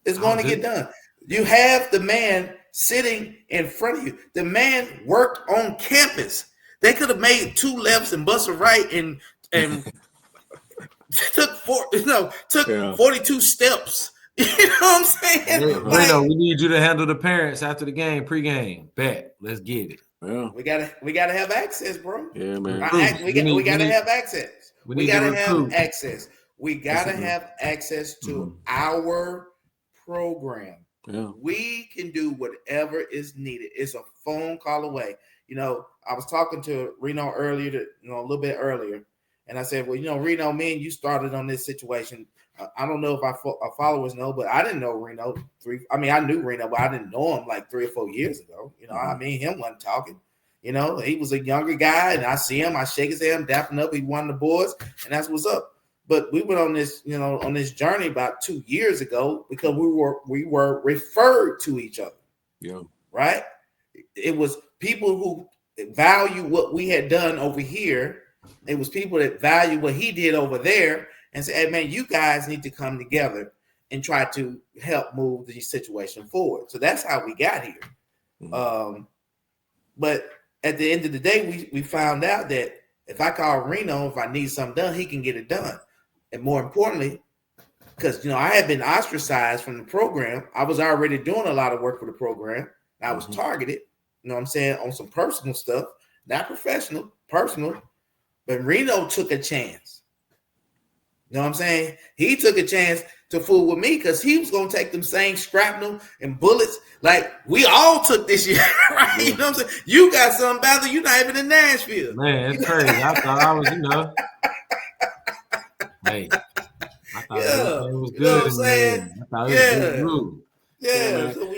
It's going to get done. You have the man sitting in front of you. The man worked on campus. They could have made 2 lefts and bust a right and took 42 steps. You know what I'm saying? Reno, we need you to handle the parents after the game, pregame. Bet. Let's get it. Yeah. We gotta have access, bro. Yeah, man. We gotta have access. We gotta have access. We gotta have access to our program. Yeah. We can do whatever is needed. It's a phone call away. I was talking to Reno earlier, a little bit earlier, and I said, well, Reno, me and you started on this situation. I don't know if our followers know, but I didn't know Reno. I knew Reno, but I didn't know him like 3 or 4 years ago. Him wasn't talking. He was a younger guy, and I see him, I shake his hand, dapping up. He won the boards, and that's what's up. But we went on this, on this journey about 2 years ago because we were referred to each other. Yeah. Right. It was people who value what we had done over here. It was people that value what he did over there and say, hey, man, you guys need to come together and try to help move the situation forward. So that's how we got here. Mm-hmm. But at the end of the day, we found out that if I call Reno, if I need something done, he can get it done. And more importantly, because, I had been ostracized from the program. I was already doing a lot of work for the program. I was targeted, on some personal stuff, not professional, personal. But Reno took a chance. You know what I'm saying? He took a chance to fool with me because he was going to take them same shrapnel and bullets like we all took this year, right? You know what I'm saying? You got something better. You're not even in Nashville. Man, it's crazy. I thought I was, Hey, I thought it was good. You know what I'm saying? I thought it was good. Yeah. So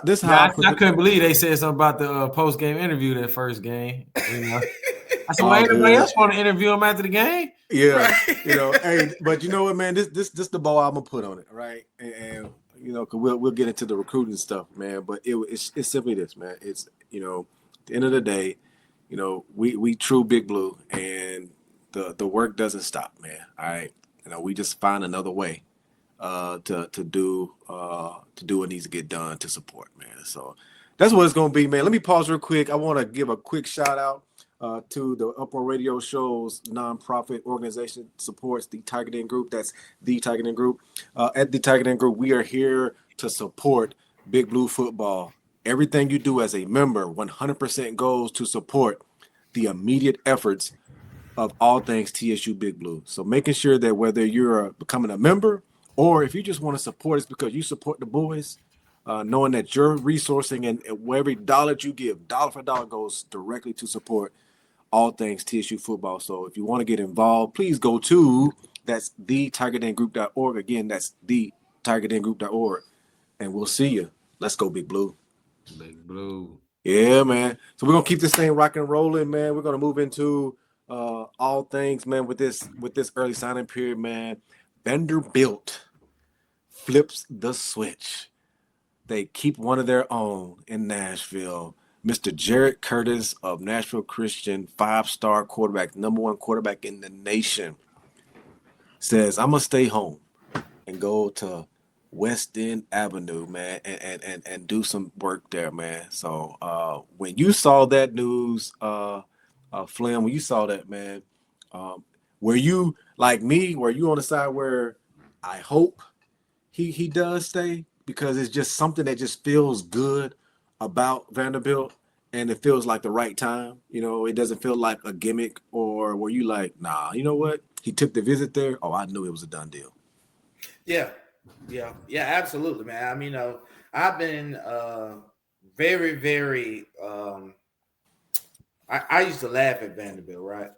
this how I couldn't believe they said something about the post game interview that first game. I said, well, anybody else want to interview him after the game? Yeah, right. Hey, but you know what, man? This the bow I'm gonna put on it, right? And cause we'll get into the recruiting stuff, man. But it's simply this, man. It's at the end of the day, we true Big Blue, and the work doesn't stop, man. All right, we just find another way to do what needs to get done to support, man. So that's what it's gonna be, man. Let me pause real quick. I want to give a quick shout out to the Uproar Radio Show's nonprofit organization supports the Tiger Den Group. That's the Tiger Den Group. At the Tiger Den Group, we are here to support Big Blue football. Everything you do as a member, 100% goes to support the immediate efforts of all things TSU Big Blue. So making sure that whether you're becoming a member or if you just want to support us because you support the boys, knowing that you're resourcing and every dollar that you give, dollar for dollar, goes directly to support all things TSU football. So if you want to get involved, please go to thetigerdengroup.org. Again, that's thetigerdengroup.org. And we'll see you. Let's go, Big Blue. Big Blue. Yeah, man. So we're going to keep this thing rocking and rolling, man. We're going to move into all things, man, with this early signing period, man. Vanderbilt flips the switch. They keep one of their own in Nashville. Mr. Jared Curtis of Nashville Christian, 5-star quarterback, #1 quarterback in the nation, says, I'm going to stay home and go to West End Avenue, man, and do some work there, man. So when you saw that news, Flynn, when you saw that, man, were you like me? Were you on the side where I hope he does stay, because it's just something that just feels good about Vanderbilt, and it feels like the right time? You know, it doesn't feel like a gimmick. Or were you like, nah, you know what? He took the visit there. Oh, I knew it was a done deal. Yeah, absolutely, man. I mean, I've been very, very. I used to laugh at Vanderbilt, right?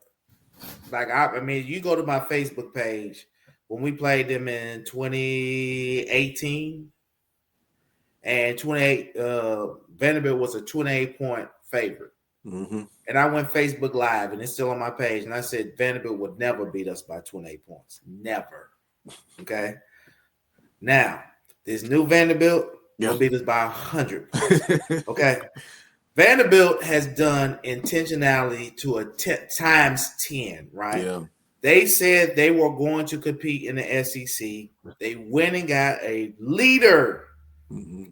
Like, I mean, you go to my Facebook page when we played them in 2018, and 28. Vanderbilt was a 28-point favorite. Mm-hmm. And I went Facebook Live, and it's still on my page, and I said Vanderbilt would never beat us by 28 points. Never. Okay. Now, this new Vanderbilt will beat us by 100 points. Okay. Vanderbilt has done intentionality to a times 10, right? Yeah. They said they were going to compete in the SEC. They went and got a leader. Mm-hmm.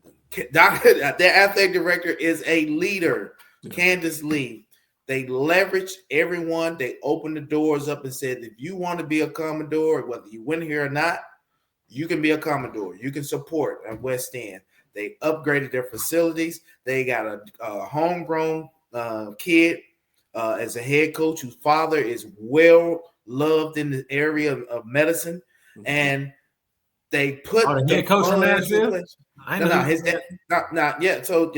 Their athletic director is a leader, Candace Lee. They leveraged everyone. They opened the doors up and said, if you want to be a Commodore, whether you win here or not, you can be a Commodore. You can support at West End. They upgraded their facilities. They got a homegrown kid as a head coach whose father is well loved in the area of medicine. Mm-hmm. And they put the head coach from Nashville. His dad. Yeah. So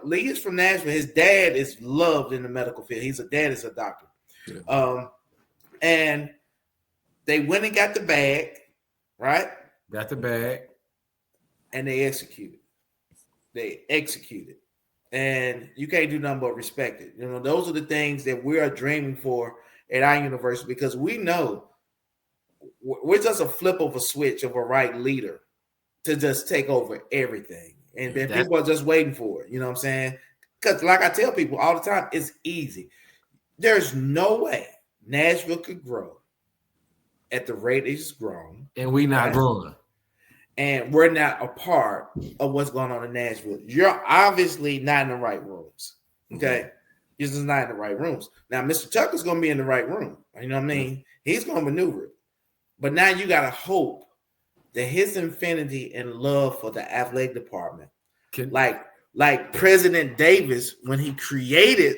Lee is from Nashville. His dad is loved in the medical field. His dad is a doctor. Yeah. And they went and got the bag, right? Got the bag, and they executed. And you can't do nothing but respect it. You know, those are the things that we are dreaming for at our university, because we know we're just a flip of a switch of a right leader to just take over everything. And then people are just waiting for it. You know what I'm saying? Because like I tell people all the time, it's easy. There's no way Nashville could grow at the rate it's grown. And we not growing. And we're not a part of what's going on in Nashville. You're obviously not in the right rooms. Okay. Mm-hmm. You're just not in the right rooms. Now, Mr. Tucker's going to be in the right room. You know what I mean? Mm-hmm. He's going to maneuver it. But now you got to hope that his infinity and love for the athletic department, like President Davis, when he created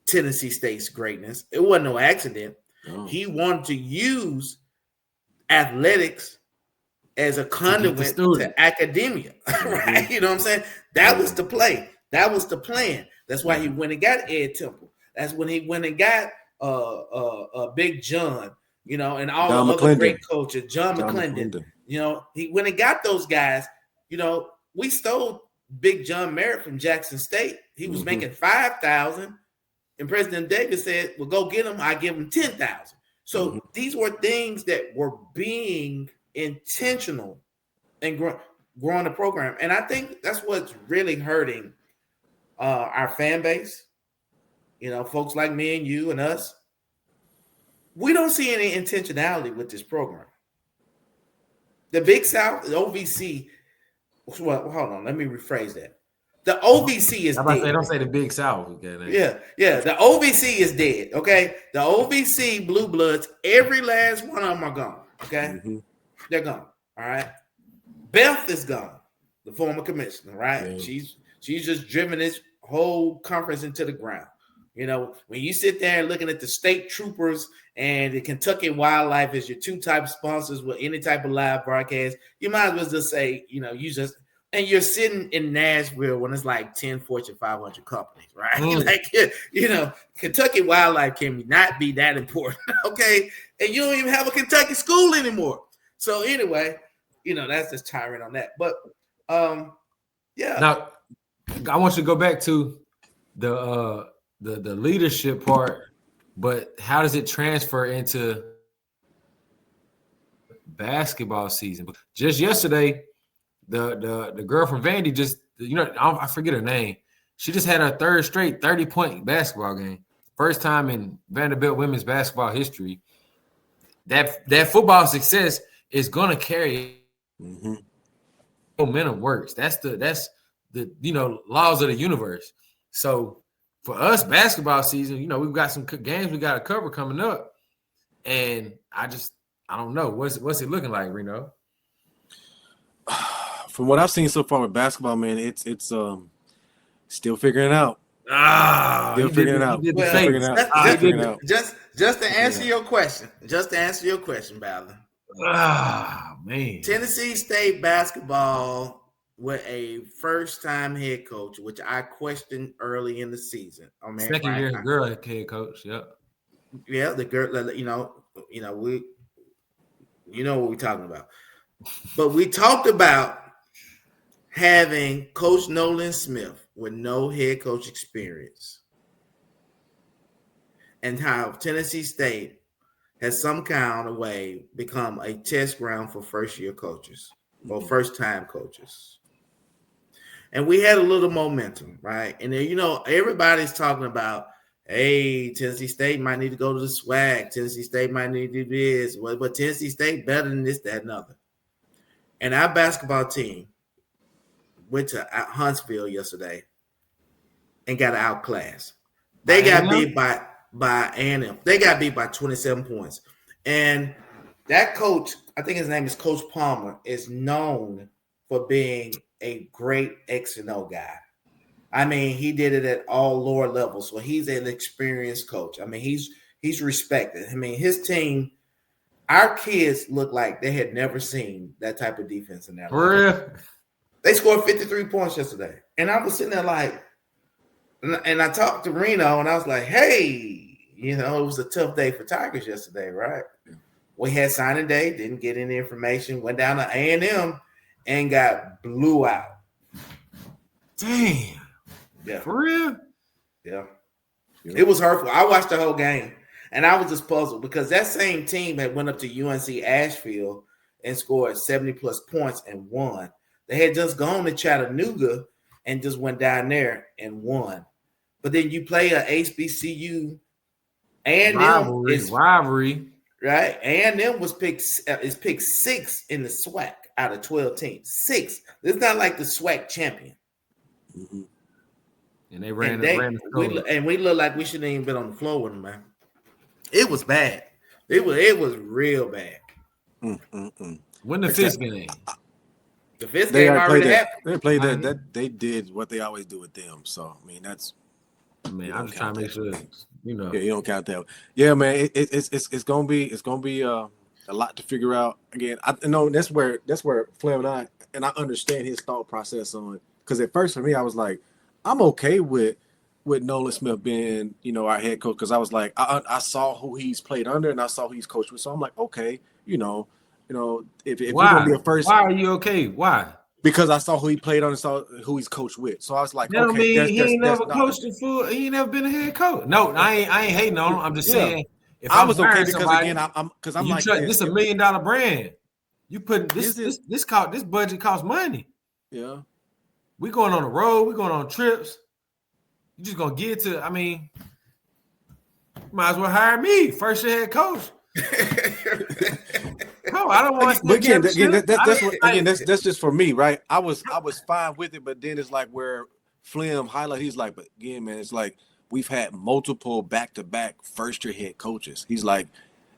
Tennessee State's greatness, it wasn't no accident. Oh. He wanted to use athletics as a conduit to academia, right? You know what I'm saying? That was the play. That was the plan. That's why he went and got Ed Temple. That's when he went and got Big John, you know, and all the other great coaches, John McClendon. You know, he went and got those guys. You know, we stole Big John Merritt from Jackson State. He was making $5,000, and President Davis said, "Well, go get him. I give him $10,000." So these were things that were being intentional and growing the program. And I think that's what's really hurting our fan base. You know, folks like me and you and us. We don't see any intentionality with this program. The Big South, the OVC. Well, hold on. Let me rephrase that. The OVC is dead. Don't say the Big South. Okay, yeah. The OVC is dead. Okay. The OVC Blue Bloods, every last one of them are gone. Okay. Mm-hmm. They're gone. All right. Beth is gone, the former commissioner, right? Yeah. She's just driven this whole conference into the ground. You know, when you sit there looking at the state troopers and the Kentucky Wildlife as your two type sponsors with any type of live broadcast, you might as well just say, you know, and you're sitting in Nashville when it's like 10 Fortune 500 companies, right? Like, you know, Kentucky Wildlife can not be that important, okay? And you don't even have a Kentucky school anymore. So anyway, you know, that's just tiring on that. But yeah. Now I want you to go back to the leadership part, but how does it transfer into basketball season? Just yesterday, the girl from Vandy just, you know, I forget her name. She just had her third straight 30-point basketball game. First time in Vanderbilt women's basketball history. That football success is gonna carry. Mm-hmm. Momentum works. That's the laws of the universe. So for us, basketball season, we've got some games we got to cover coming up, and I don't know what's it looking like, Reno. From what I've seen so far with basketball, man, it's still figuring it out. Still figuring it out. Just to answer your question, Ballard. Man. Tennessee State basketball with a first-time head coach, which I questioned early in the season. I mean, second year girl head coach. Yep. Yeah, the girl. We what we're talking about. But we talked about having Coach Nolan Smith with no head coach experience, and how Tennessee State has some kind of way become a test ground for first-year coaches or first-time coaches. And we had a little momentum, right? And then, everybody's talking about, hey, Tennessee State might need to go to the SWAC. Tennessee State might need to do this. But Tennessee State better than this, that, and other. And our basketball team went to Huntsville yesterday and got outclassed. They got beat by A&M. They got beat by 27 points. And that coach, I think his name is Coach Palmer, is known for being a great X and O guy. I mean, he did it at all lower levels. So he's an experienced coach. I mean, he's respected. I mean, his team, our kids look like they had never seen that type of defense in their life. They scored 53 points yesterday. And I was sitting there like, and I talked to Reno, and I was like, hey, it was a tough day for Tigers yesterday, right? We had signing day, didn't get any information, went down to A&M and got blew out. Damn. Yeah. For real? Yeah. It was hurtful. I watched the whole game, and I was just puzzled because that same team had went up to UNC Asheville and scored 70-plus points and won. They had just gone to Chattanooga and just went down there and won. But then you play a HBCU and rivalry, right? A&M is picked 6 in the SWAC out of 12 teams. 6. It's not like the SWAC champion. Mm-hmm. And they ran we look like we shouldn't even been on the floor with them, man. It was bad. It was real bad. When the fifth game? The fifth game already happened. They played that. They did what they always do with them. So I mean, that's. Man, I'm just trying to make sure. Yeah, you don't count that. Yeah, man, it's gonna be a lot to figure out. Again, I know that's where Flair and I understand his thought process on. Because at first for me, I was like, I'm okay with Nolan Smith being our head coach, because I was like, I saw who he's played under and I saw who he's coached with, so I'm like, okay, if you're gonna be a first, why are you okay? Why? Because I saw who he played on and saw who he's coached with. So I was like, that okay, he ain't never coached a full. He ain't never been a head coach. No, I ain't hating on him. I'm just saying, if I was okay, because again, I'm like, this $1 million brand. You put this budget costs money. Yeah, we going on the road. We going on trips. You just gonna get to. I mean, might as well hire me, first year head coach. No, I don't want. But that's just for me, right? I was fine with it, but then it's like where Flim highlight. He's like, but again, man, it's like we've had multiple back-to-back first-year head coaches. He's like,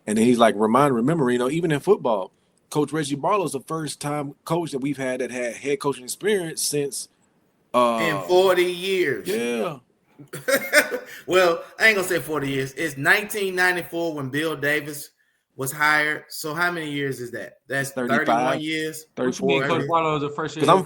and then he's like, remember, even in football, Coach Reggie Barlow's the first-time coach that we've had that had head coaching experience since in 40 years. Yeah. Well, I ain't gonna say 40 years. It's 1994 when Bill Davis was hired. So how many years is that? That's 31 years. 34. Coach Barlow was the first year. Because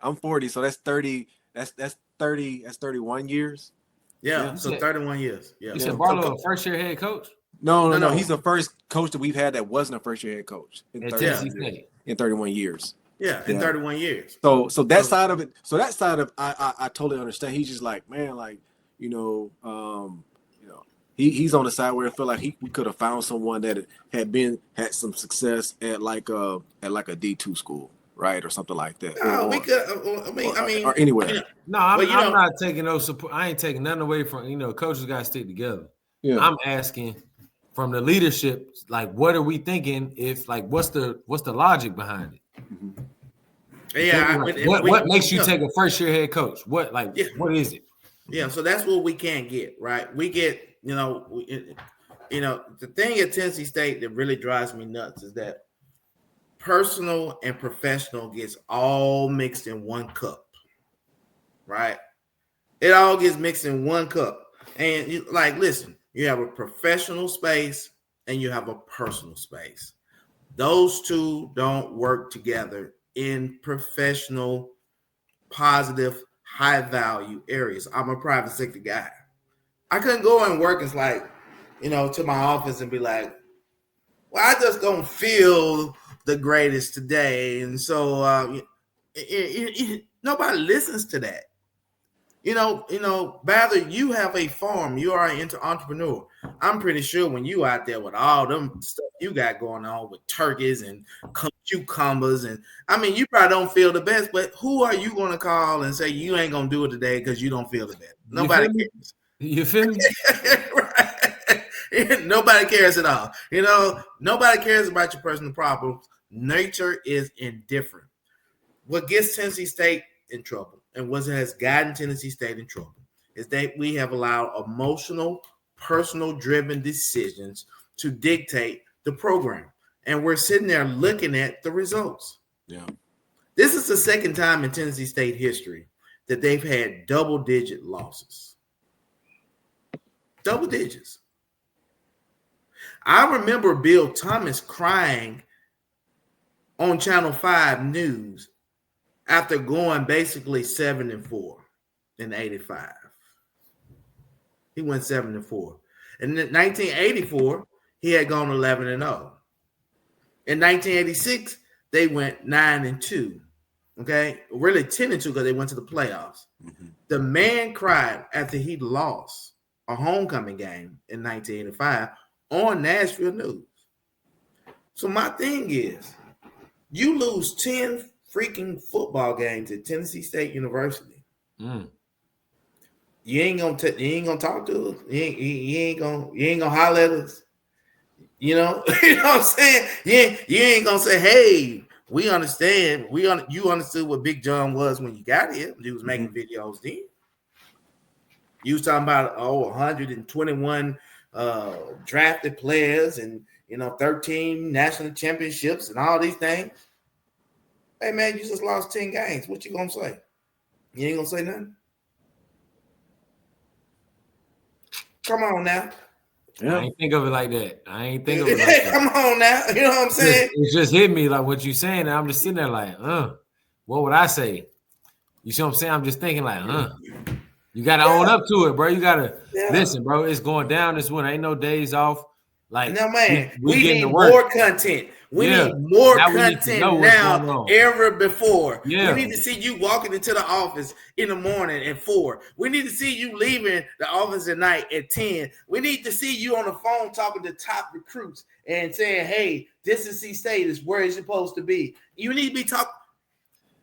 I'm 40. So that's 30. That's 30. That's 31 years. Yeah. So 31 years. Yeah. You said Barlow a first year head coach? No. He's the first coach that we've had that wasn't a first year head coach in 31 years. Yeah, in 31 years. So that side of it. So that side of I totally understand. He's just like, man, like he's on the side where I feel like we could have found someone that had some success at like a D2 school, right, or something like that. No, we could. Or anywhere. You know, No, I'm Well, not taking no support. I ain't taking nothing away from coaches got to stick together. Yeah. I'm asking from the leadership, like, what are we thinking? If like, what's the logic behind it? Mhm. Yeah. What makes you take a first year head coach? What what is it? Yeah, so that's what we can't get, right? We get, the thing at Tennessee State that really drives me nuts is that personal and professional gets all mixed in one cup, right? It all gets mixed in one cup. And listen, you have a professional space and you have a personal space. Those two don't work together in professional, positive, high value areas. I'm a private sector guy. I couldn't go and work as to my office and be like, well, I just don't feel the greatest today. And so nobody listens to that. Bather, you have a farm. You are an entrepreneur. I'm pretty sure when you out there with all them stuff you got going on with turkeys and cucumbers, and you probably don't feel the best, but who are you going to call and say you ain't going to do it today because you don't feel the best? Nobody cares. You feel me? Right. Nobody cares at all. Nobody cares about your personal problems. Nature is indifferent. What gets Tennessee State in trouble and what has gotten Tennessee State in trouble is that we have allowed emotional, personal-driven decisions to dictate the program. And we're sitting there looking at the results. Yeah. This is the second time in Tennessee State history that they've had double-digit losses. Double digits. I remember Bill Thomas crying on Channel 5 News after going basically 7-4 in 85. He went 7-4. In 1984, he had gone 11-0. In 1986, they went 9-2. Okay, really 10-2 because they went to the playoffs. Mm-hmm. The man cried after he lost a homecoming game in 1985 on Nashville News. So my thing is, you lose 10 freaking football games at Tennessee State University. Mm. You ain't gonna talk to us. You ain't gonna holler at us. You know what I'm saying? You ain't gonna say, hey, we understand. You understood what Big John was when you got here. He was making videos then. You was talking about 121 drafted players and 13 national championships and all these things. Hey man, you just lost 10 games. What you gonna say? You ain't gonna say nothing? Come on now. Yeah. I ain't think of it like that. Come on now. You know what I'm saying? It just hit me like what you saying, and I'm just sitting there like, what would I say? You see what I'm saying? I'm just thinking like, you gotta own up to it, bro. You gotta listen, bro. It's going down this winter. Ain't no days off. Like, no, man, we need more content. We need more content now ever before. Yeah. We need to see you walking into the office in the morning at 4. We need to see you leaving the office at night at 10. We need to see you on the phone talking to top recruits and saying, hey, this is C State is where it's supposed to be. You need to be talking.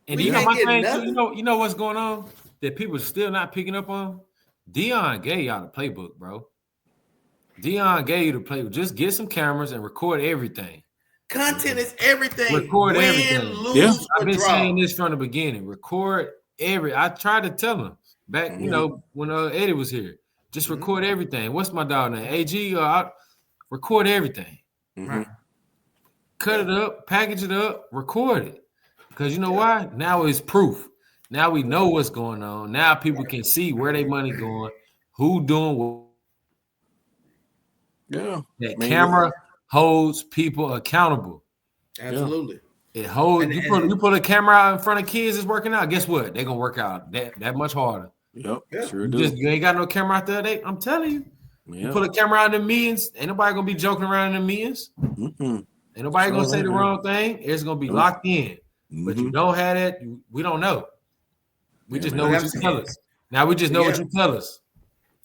And you know my thing too, you know what's going on that people are still not picking up on? Deion gave y'all the playbook, bro. Deion gave you the playbook. Just get some cameras and record everything. Content is everything. Record everything. I've been saying this from the beginning. Record I tried to tell him back, when Eddie was here. Just record everything. What's my dog name? AG? Record everything. Right. Cut it up, package it up, record it. Because you know why? Now it's proof. Now we know what's going on. Now people can see where their money going, who doing what. Yeah. That camera holds people accountable. Absolutely. It holds you put a camera out in front of kids that's working out. Guess what? They're gonna work out that much harder. Yep. Sure You ain't got no camera out there. I'm telling you. You put a camera out in the meetings, ain't nobody gonna be joking around in the meetings. Mm-hmm. Ain't nobody gonna say the wrong thing. It's gonna be locked in. But you don't have that. We don't know. We just know what you tell us. Now we just know what you tell us.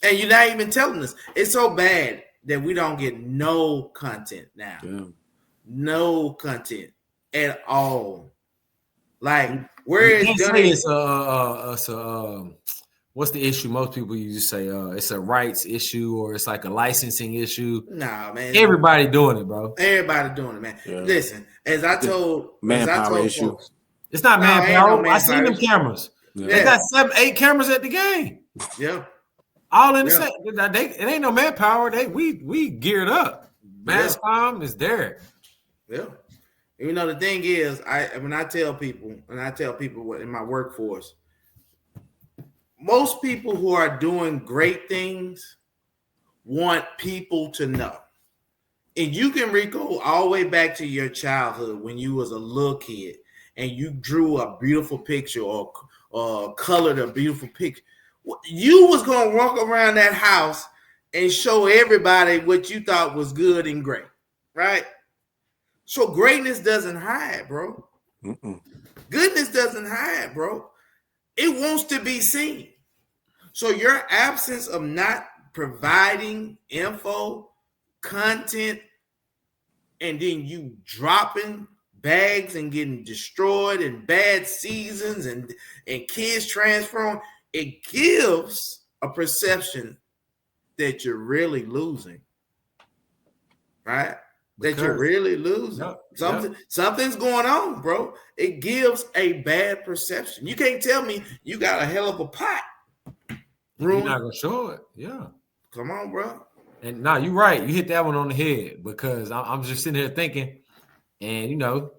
And you're not even telling us. It's so bad that we don't get no content now. Yeah. No content at all. Like where You is can't Johnny? say it's a what's the issue? Most people you just say it's a rights issue or it's like a licensing issue. Nah, man. Everybody doing it, bro. Everybody doing it, man. Yeah. Listen, as I told issue. folks, It's not No, ain't manpower. no I seen them manpower. cameras. Yeah. They got 7, 8 cameras at the game. Yeah. All in the Yeah. same. It ain't no manpower. We geared up. Mass com is there. Yeah. You know, the thing is, when I tell people what in my workforce, most people who are doing great things want people to know. And you can recall all the way back to your childhood when you was a little kid and you drew a beautiful picture or colored a beautiful picture. You was going to walk around that house and show everybody what you thought was good and great, right? So greatness doesn't hide, bro. Mm-mm. Goodness doesn't hide, bro. It wants to be seen. So your absence of not providing info, content, and then you dropping bags and getting destroyed and bad seasons and kids transferring, it gives a perception that you're really losing, right? That you're really losing. Something's going on, bro. It gives a bad perception. You can't tell me you got a hell of a pot. You're not gonna show it. Yeah. Come on, bro. And no, you're right. You hit that one on the head because I'm just sitting here thinking, and you know,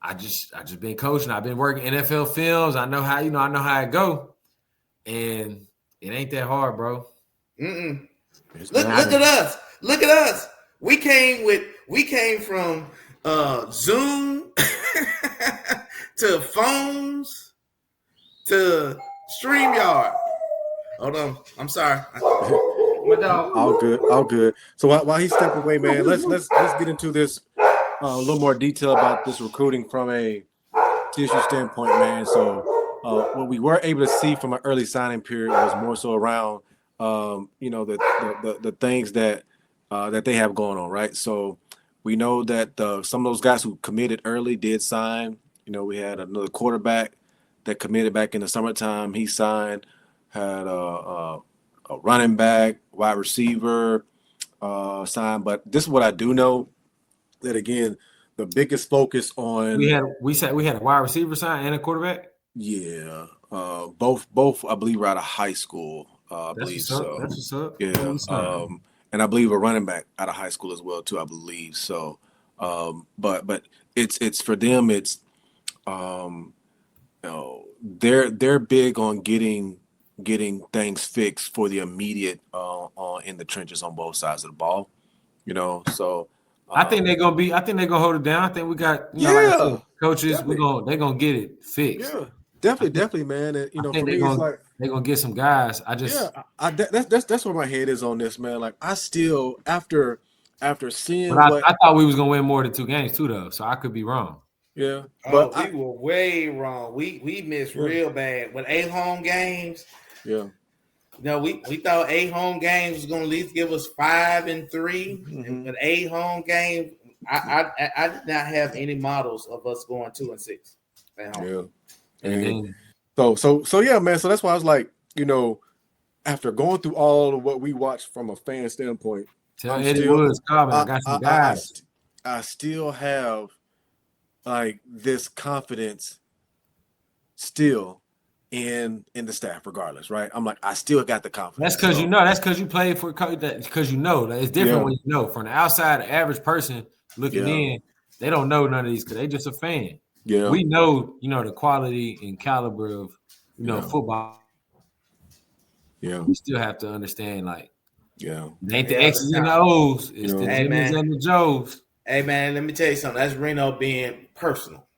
I just been coaching. I've been working NFL films. I know how it go, and it ain't that hard, bro. Look at us. Look at us. We came from Zoom to phones to StreamYard. Hold on. I'm sorry. My dog. All good. So while he step away, man, let's get into this a little more detail about this recruiting from a TSU standpoint, man. So what we were able to see from an early signing period was more so around the things that they have going on, right? So we know that some of those guys who committed early did sign. You know, we had another quarterback that committed back in the summertime. He signed. Had a running back, wide receiver signed. But this is what I do know, that again, the biggest focus on we had a wide receiver sign and a quarterback. Yeah, both I believe were out of high school. I believe so. That's what's up. Yeah, and I believe a running back out of high school as well too. I believe so. But it's for them. It's they're big on getting things fixed for the immediate in the trenches on both sides of the ball. You know, so I think they're gonna hold it down. I think we got coaches. Definitely. They're gonna get it fixed. Yeah, definitely, man. And, you know, for me, it's like they're gonna get some guys. That's where my head is on this, man. Like I still after seeing I thought we was gonna win more than 2 games too, though. So I could be wrong. Yeah, but we were way wrong. We missed real bad with 8 home games. Yeah. No, we thought 8 home games was going to at least give us 5 and 3. Mm-hmm. And with 8 home games, I did not have any models of us going 2 and 6 at home. Yeah. And so yeah, man. So that's why I was like, you know, after going through all of what we watched from a fan standpoint, tell Eddie Woods, I got some guys. I still have like this confidence still in the staff, regardless, right? I'm like, I still got the confidence. That's because That's because you played for that. Because it's different when you know. From the outside, the average person looking in, they don't know none of these because they just a fan. Yeah, we know, the quality and caliber of football. Yeah, we still have to understand, like, it ain't the X's and the O's, it's the Jimmys and the Joes. Hey man, let me tell you something. That's Reno being personal.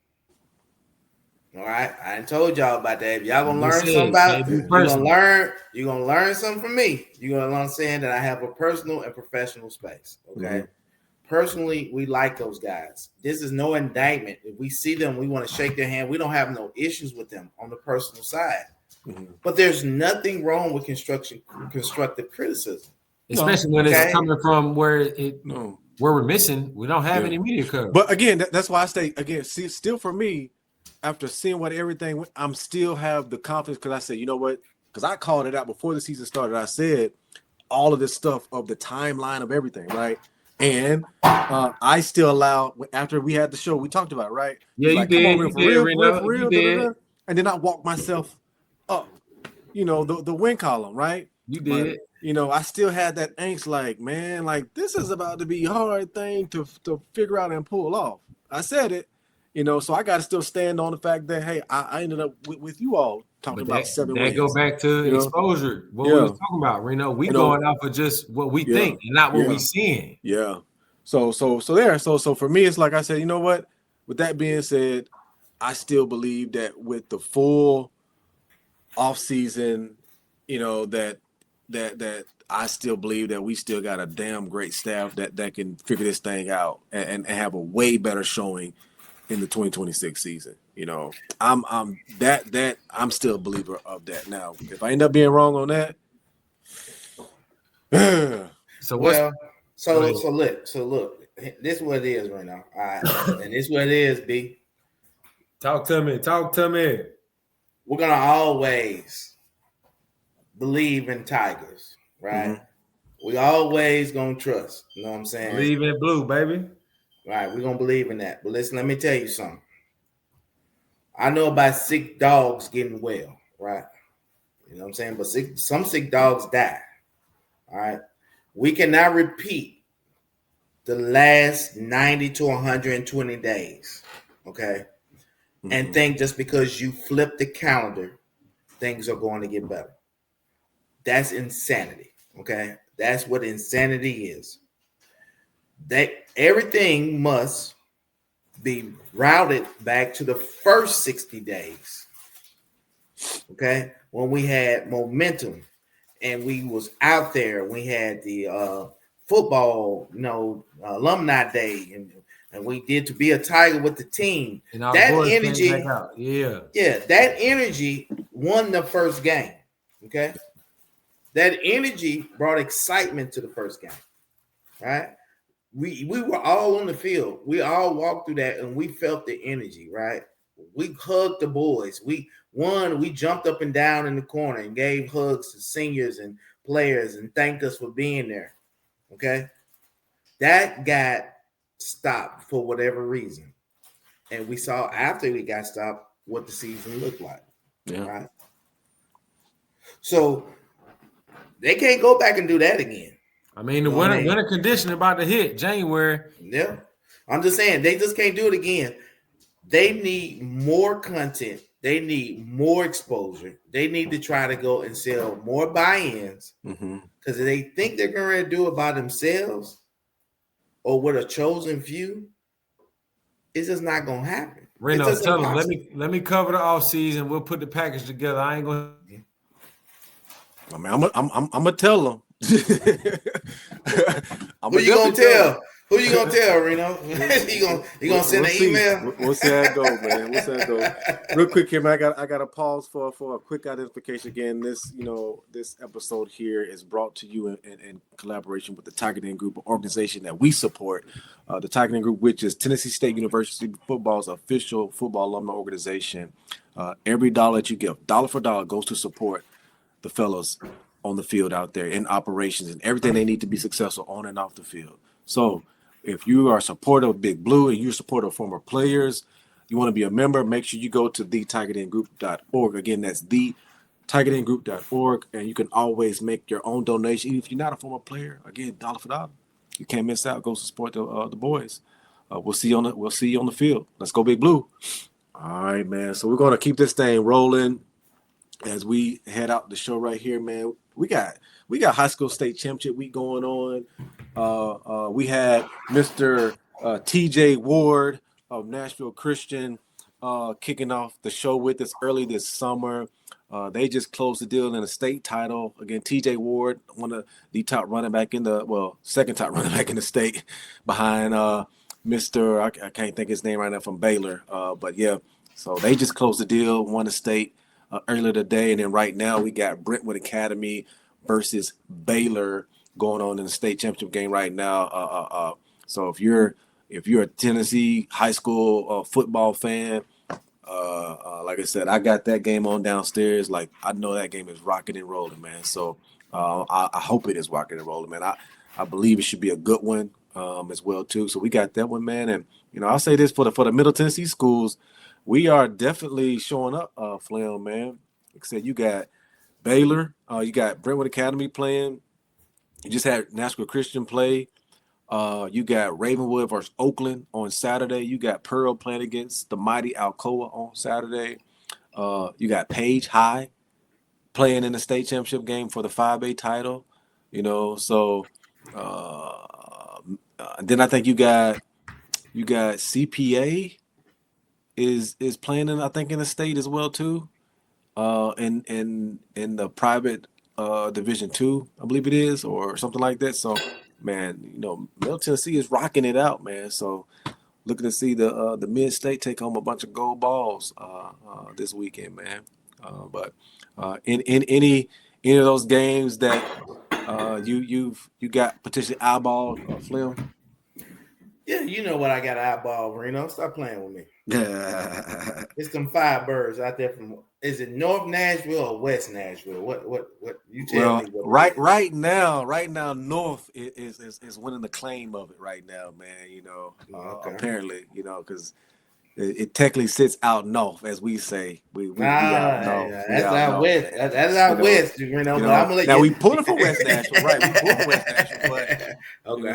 All right, I ain't told y'all about that. If y'all gonna learn something about it, you're gonna learn something from me. You're gonna understand that I have a personal and professional space. Okay. Mm-hmm. Personally, we like those guys. This is no indictment. If we see them, we want to shake their hand. We don't have no issues with them on the personal side. Mm-hmm. But there's nothing wrong with constructive criticism. Especially when it's coming from where we're missing. We don't have any media coverage. But again, that's why I say again, still for me, after seeing what everything, I'm still have the confidence because I said, you know what? Because I called it out before the season started. I said all of this stuff of the timeline of everything, right? And I still allow after we had the show, we talked about it, right? Yeah, He's you like, come on, did. real You for did, real, for real, Reno. for You real, da, da, did. da. And then I walk myself up, the win column, right? You But did. I still had that angst, like, man, like this is about to be a hard thing to figure out and pull off. I said it, so I got to still stand on the fact that, hey, I ended up with you all talking But about 7 that go wins. back to exposure. What we Yeah, was talking about, Reno. We you know, going off of just what we yeah, think and not what we yeah, seeing. yeah. So for me, it's like I said, you know what? With that being said, I still believe that with the full off season, that I still believe that we still got a damn great staff that can figure this thing out and have a way better showing in the 2026 season. I'm still a believer of that. Now, if I end up being wrong on that, So Well, go ahead. so look, this is what it is right now. All right, and this is what it is, B. Talk to me. We're gonna always believe in Tigers, right? Mhm. We always gonna trust. You know what I'm saying? Believe in blue, baby. Right, we're gonna believe in that. But listen, let me tell you something. I know about sick dogs getting well, right? You know what I'm saying? But some sick dogs die. All right. We cannot repeat the last 90 to 120 days. Okay. And think just because you flip the calendar, things are going to get better. That's insanity. Okay. That's what insanity is. That everything must be routed back to the first 60 days. Okay. When we had momentum and we was out there, we had the football, alumni day, and we did to be a Tiger with the team. And our That boys came back energy, out. Yeah. that energy won the first game. Okay. That energy brought excitement to the first game. Right. We were all on the field. We all walked through that and we felt the energy, right? We hugged the boys. We jumped up and down in the corner and gave hugs to seniors and players and thanked us for being there. Okay. That got stopped for whatever reason. And we saw after we got stopped what the season looked like. Yeah. Right. So they can't go back and do that again. I mean, the winter condition about to hit January. Yeah. I'm just saying they just can't do it again. They need more content. They need more exposure. They need to try to go and sell more buy-ins because they think they're going to do it by themselves or with a chosen few. It's just not going to happen. Reno, tell them, let me cover the off season. We'll put the package together. I ain't going to. I mean, I'm gonna tell them. Who you gonna tell? Who you gonna tell, Reno? you gonna send an email? We'll see how it goes, man. We'll see how it goes. Real quick here, man. I got to pause for a quick identification. Again, this episode here is brought to you in collaboration with the Tiger Den Group, an organization that we support. The Tiger Den Group, which is Tennessee State University football's official football alumni organization. Every dollar that you give, dollar for dollar, goes to support the fellows on the field out there in operations and everything they need to be successful on and off the field. So if you are a supporter of Big Blue and you're a supporter of former players, you want to be a member, make sure you go to thetigerdengroup.org. Again, that's thetigerdengroup.org, and you can always make your own donation. Even if you're not a former player, again, dollar for dollar. You can't miss out. Go support the boys. We'll see you on the field. Let's go Big Blue. All right, man. So we're going to keep this thing rolling as we head out the show right here, man. We got high school state championship week going on. We had Mr. TJ Ward of Nashville Christian kicking off the show with us early this summer. They just closed the deal in a state title. Again, TJ Ward, one of the top running back second top running back in the state behind Mr. I can't think his name right now from Baylor. But yeah, so they just closed the deal, won the state earlier today, and then right now we got Brentwood Academy versus Baylor going on in the state championship game right now. So if you're a Tennessee high school football fan, Like I said, I got that game on downstairs. Like I know that game is rocking and rolling, man. So I hope it is rocking and rolling, man. I believe it should be a good one as well too. So we got that one, man. And I'll say this for the Middle Tennessee schools, we are definitely showing up, Flam, man. Like I said, you got Baylor, you got Brentwood Academy playing. You just had Nashville Christian play. You got Ravenwood versus Oakland on Saturday. You got Pearl playing against the mighty Alcoa on Saturday. You got Page High playing in the state championship game for the 5A title. So then I think you got CPA is playing in, I think, in the state as well too. In the private Division 2, I believe it is, or something like that. So, man, Middle Tennessee is rocking it out, man. So, looking to see the mid-state take home a bunch of gold balls this weekend, man. But in any of those games that you got potentially eyeballed, Flim? Yeah, you know what I got eyeball, Reno. Stop playing with me. Yeah. It's them five birds out there from. Is it North Nashville or West Nashville? What you tell me? What right now, North is winning the claim of it right now, man. Okay. Apparently, because it technically sits out north, as we say. We out north. That's out west. That's out west, But I'm gonna let now you. we pulling from West Nashville, right? We pulling from West Nashville, but okay.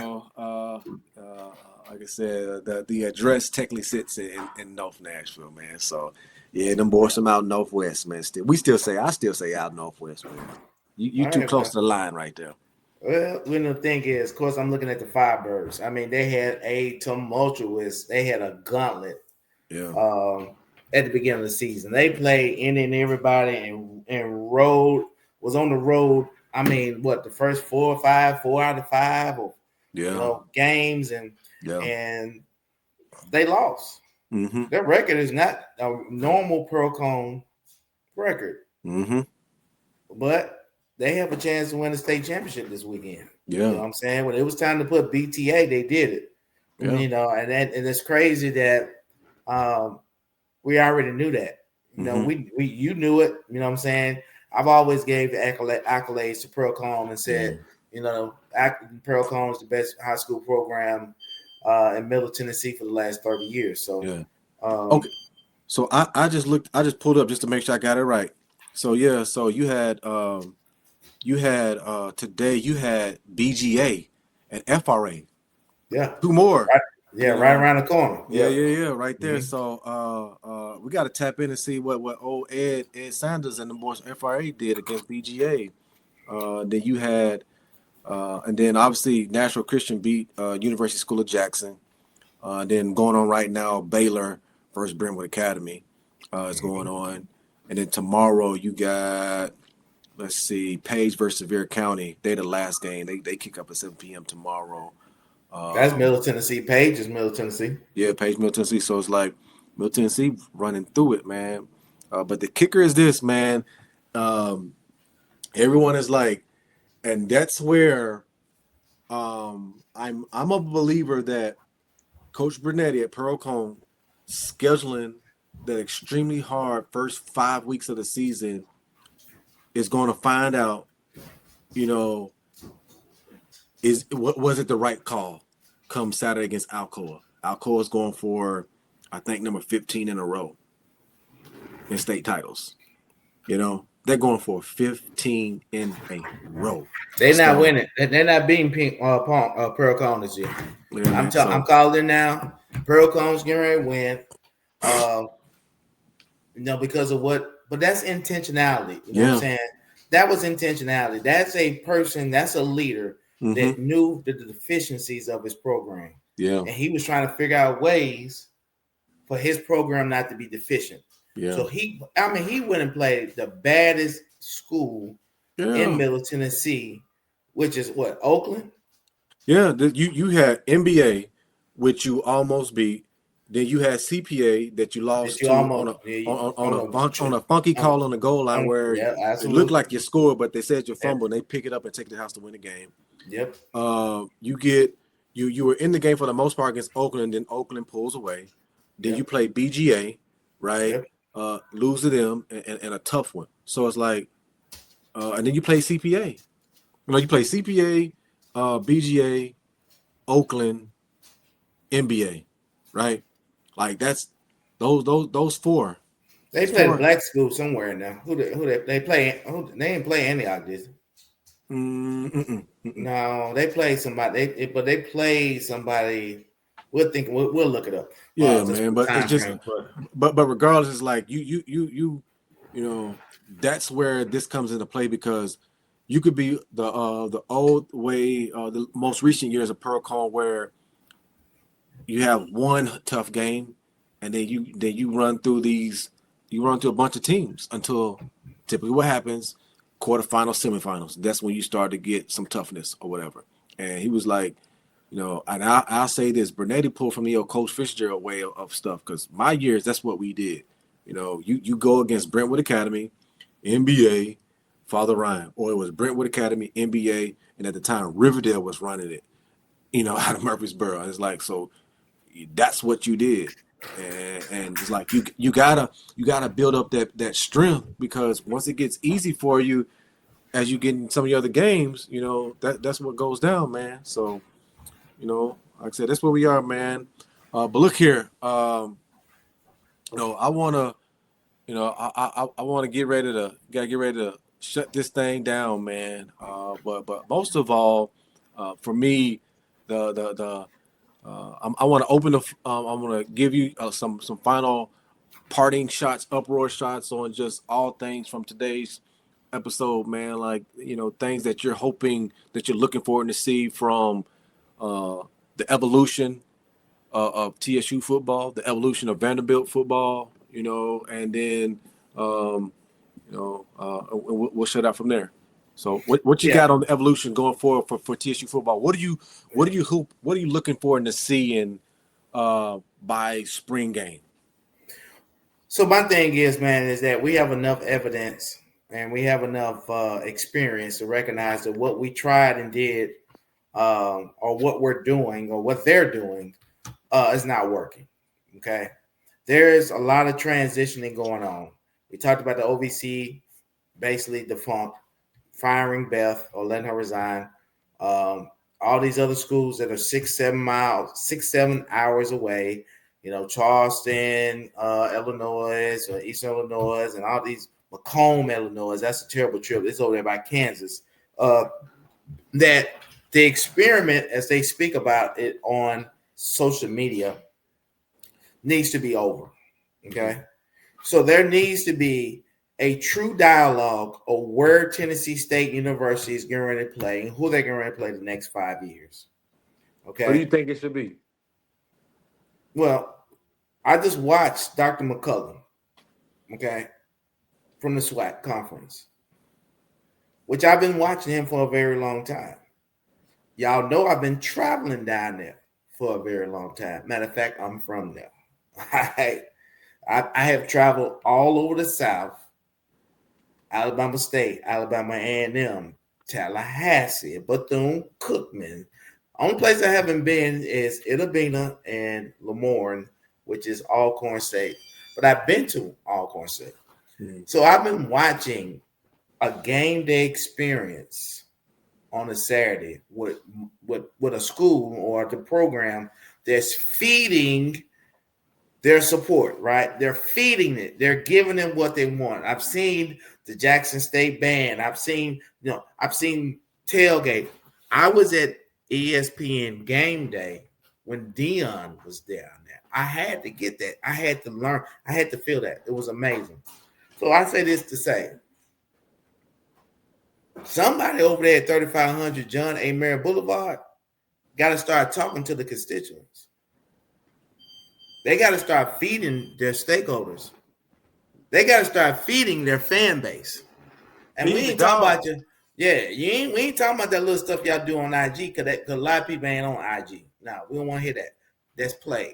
like I said, the address technically sits in North Nashville, man. So yeah, them boys from out northwest, man. I still say out northwest, man. You too close to the line right there. Well, the thing is, of course, I'm looking at the Firebirds. I mean, they had a gauntlet. Yeah. At the beginning of the season, they played in everybody and was on the road. I mean, the first 4 out of 5, or games, and they lost. Mm-hmm. Their record is not a normal Pearl Cone record. Mm-hmm. But they have a chance to win the state championship this weekend. Yeah. You know what I'm saying? When it was time to put BTA, they did it. Yeah. And it's crazy that we already knew that. You knew it. You know what I'm saying? I've always gave the accolades to Pearl Cone and said, Pearl Cone is the best high school program in Middle Tennessee for the last 30 years. So yeah. Okay. So I just pulled up just to make sure I got it right. So yeah, so you had today you had BGA and FRA. Yeah. 2 more. Right. Yeah, right around the corner. Yeah, right there. Mm-hmm. So we got to tap in and see what old Ed Sanders and the boys FRA did against BGA. Then you had and then obviously Nashville Christian beat University School of Jackson. Then going on right now, Baylor versus Brentwood Academy is going on. And then tomorrow you got, let's see, Page versus Sevier County. They're the last game. They kick up at 7 p.m. tomorrow. That's Middle Tennessee. Page is Middle Tennessee. Yeah, Page, Middle Tennessee. So it's like Middle Tennessee running through it, man. But the kicker is this, man. Everyone is like, and that's where I'm a believer that Coach Brunetti at Pearl Cone scheduling that extremely hard first 5 weeks of the season is going to find out, was it the right call come Saturday against Alcoa. Alcoa is going for, I think, number 15 in a row in state titles. They're going for 15 in a row. They're not winning. They're not beating Pearl Cone this year. Yeah, I'm calling it now. Pearl Cone's getting ready to win. Because of but that's intentionality. You know what I'm saying? That was intentionality. That's a person, that's a leader that knew the deficiencies of his program. Yeah. And he was trying to figure out ways for his program not to be deficient. Yeah. So he went and played the baddest school in Middle Tennessee, which is what, Oakland? Yeah, you had NBA, which you almost beat. Then you had CPA that you lost on a funky call on the goal line where it looked like you scored, but they said you fumbled. And they pick it up and take it to the house to win the game. Yep. You were in the game for the most part against Oakland, then Oakland pulls away. Then you play BGA, right? Yep. lose to them and a tough one. So it's like, and then you play CPA. You play CPA, BGA, Oakland, NBA, right? Like that's those four. They play the black school somewhere now. Who they play? They ain't play Antioch, did they? No, they played somebody. But they played somebody. We'll look it up. Yeah, man. But it's just, but regardless, it's like you know, that's where this comes into play because you could be the old way, the most recent years of Pearl where you have one tough game, and then you run through a bunch of teams until typically what happens, quarterfinals, semifinals. That's when you start to get some toughness or whatever. And he was like, and I'll say this: Bernetti pulled from the old Coach Fitzgerald way of stuff because my years, that's what we did. You go against Brentwood Academy, NBA, Father Ryan, or it was Brentwood Academy, NBA, and at the time Riverdale was running it, out of Murfreesboro. And it's like, so that's what you did. And it's like you gotta build up that strength because once it gets easy for you as you get in some of your other games, that's what goes down, man. So, like I said, that's where we are, man. But look here, I wanna, I wanna get ready to shut this thing down, man. But most of all, for me, I want to open the. I want to give you some final parting shots, uproar shots on just all things from today's episode, man. Like things that you're hoping that you're looking forward to see from the evolution of TSU football, the evolution of Vanderbilt football, and then we'll shut out from there. So what you got on the evolution going forward for TSU football? What are you looking forward to seeing by spring game? So my thing is, man, is that we have enough evidence and we have enough experience to recognize that what we tried and did, or what we're doing, or what they're doing, is not working. Okay, there's a lot of transitioning going on. We talked about the OVC basically defunct, firing Beth or letting her resign. All these other schools that are 6-7 hours away, Charleston, Illinois, or Eastern Illinois, and all these Macomb, Illinois. That's a terrible trip. It's over there by Kansas. That the experiment, as they speak about it on social media, needs to be over. Okay. So there needs to be a true dialogue of where Tennessee State University is getting ready to play and who they're getting ready to play the next 5 years. Okay. What do you think it should be? Well, I just watched Dr. McCullum, okay, from the SWAC conference, which I've been watching him for a very long time. Y'all know I've been traveling down there for a very long time. Matter of fact, I'm from there. I have traveled all over the South. Alabama State, Alabama A&M, Tallahassee, Bethune-Cookman. Only place I haven't been is Itta Bena and Lemoyne, which is Alcorn State. But I've been to Alcorn State. Mm-hmm. So I've been watching a game day experience on a Saturday with a school or the program that's feeding their support, right? They're feeding it. They're giving them what they want. I've seen the Jackson State Band. I've seen tailgate. I was at ESPN Game Day when Dion was down there. I had to get that. I had to learn. I had to feel that. It was amazing. So I say this to say, somebody over there at 3500 John A. Mary Boulevard got to start talking to the constituents. They got to start feeding their stakeholders. They got to start feeding their fan base. And we ain't talking about you. Yeah, we ain't talking about that little stuff y'all do on IG because a lot of people ain't on IG. No, we don't want to hear that. That's played.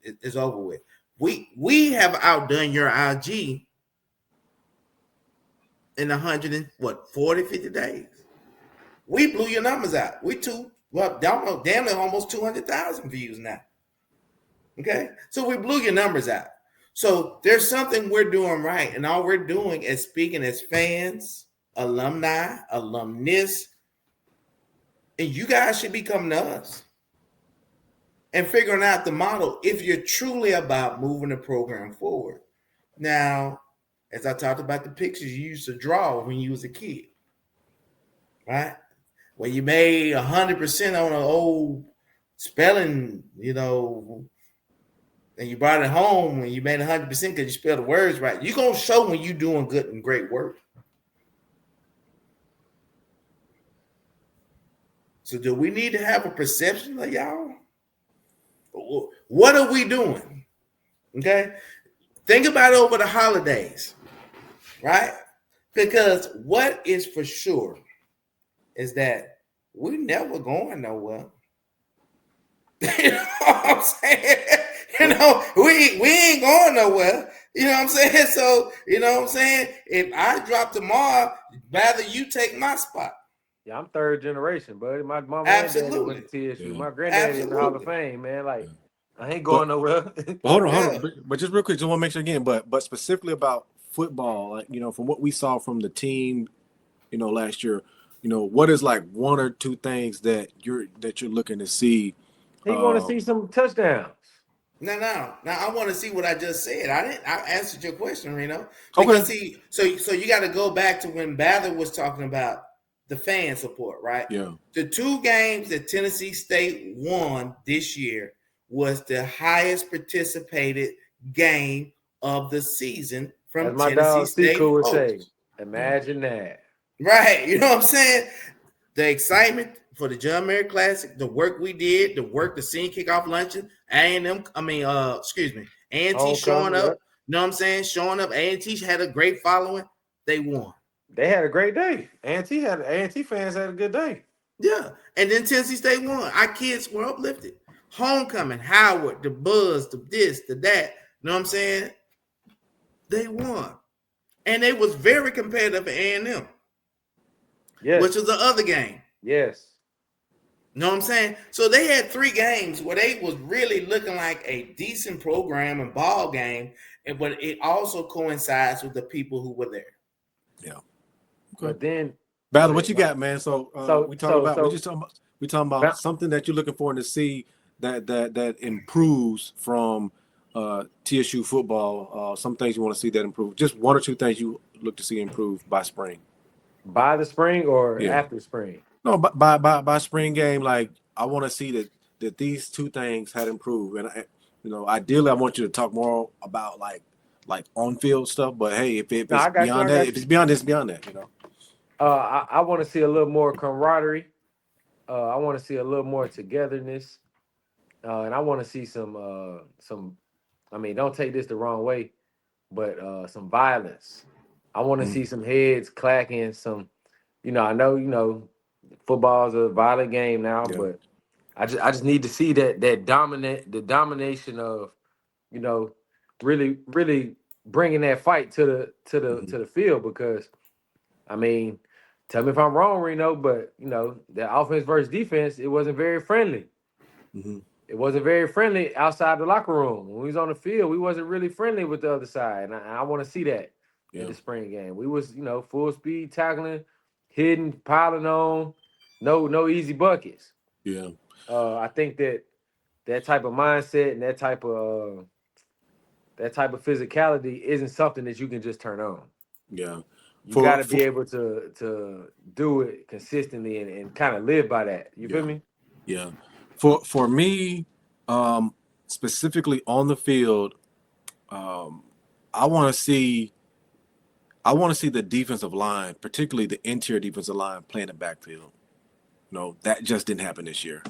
It's over with. We have outdone your IG in 40, 50 days. We blew your numbers out. Damn near almost 200,000 views now. Okay, so we blew your numbers out. So there's something we're doing right, and all we're doing is speaking as fans, alumni, alumnus, and you guys should be coming to us and figuring out the model if you're truly about moving the program forward. Now, as I talked about the pictures you used to draw when you was a kid, right? When you made 100% on an old spelling, and you brought it home and you made 100% because you spelled the words right, you're going to show when you're doing good and great work. So do we need to have a perception of y'all? What are we doing? Okay. Think about it over the holidays, right? Because what is for sure is that we're never going nowhere. You know what I'm saying? We ain't going nowhere. You know what I'm saying? So, you know what I'm saying? If I drop tomorrow, rather you take my spot. Yeah, I'm third generation, buddy. My mom and daddy went to TSU. Yeah. My granddaddy in the Hall of Fame, man. Like, I ain't going nowhere. Hold on. But just real quick, just want to make sure again, but specifically about football, like, from what we saw from the team, last year, what is like one or two things that you're looking to see? He want to see some touchdowns. No. Now I want to see what I just said. I answered your question, Reno. Because so you got to go back to when Bather was talking about the fan support, right? Yeah. The 2 games that Tennessee State won this year was the highest participated game of the season from As my Tennessee dog State. Seco would say, imagine that. Right. You know what I'm saying? The excitement for the John Mayer Classic, the work we did, the senior kickoff luncheon, A&T showing up. You know what I'm saying? Showing up. A&T had a great following. They won. They had a great day. A&T fans had a good day. Yeah. And then Tennessee State won. Our kids were uplifted. Homecoming, Howard, the Buzz, the this, the that. You know what I'm saying? They won. And they was very competitive at A&M. Yes. Which was the other game. Yes. You know what I'm saying? So they had 3 games where they was really looking like a decent program and ball game, but it also coincides with the people who were there. Yeah. But then, Battle, what you got, man? So we talking about something that you're looking for to see that improves from TSU football. Some things you want to see that improve. Just 1 or 2 things you look to see improve by spring. By the spring or after spring? No, by spring game. Like, I want to see that these 2 things had improved, and ideally, I want you to talk more about like on field stuff. But hey, if it's beyond that, if it's beyond this, beyond that, I want to see a little more camaraderie. I want to see a little more togetherness, and I want to see some. I mean, don't take this the wrong way, but some violence. I want to see some heads clacking. Some, I know, football's a violent game now, but I just need to see the domination of, really bringing that fight to the field, because, I mean, tell me if I'm wrong, Reno, but the offense versus defense, it wasn't very friendly. Mm-hmm. It wasn't very friendly outside the locker room. When we was on the field, we wasn't really friendly with the other side, and I want to see that in the spring game. We was, full speed tackling, hitting, piling on, no easy buckets. Yeah. I think that type of mindset and that type of physicality isn't something that you can just turn on. Yeah. You got to be able to do it consistently and kind of live by that. You feel me? Yeah. For me, specifically on the field, I want to see the defensive line, particularly the interior defensive line, playing the backfield. That just didn't happen this year.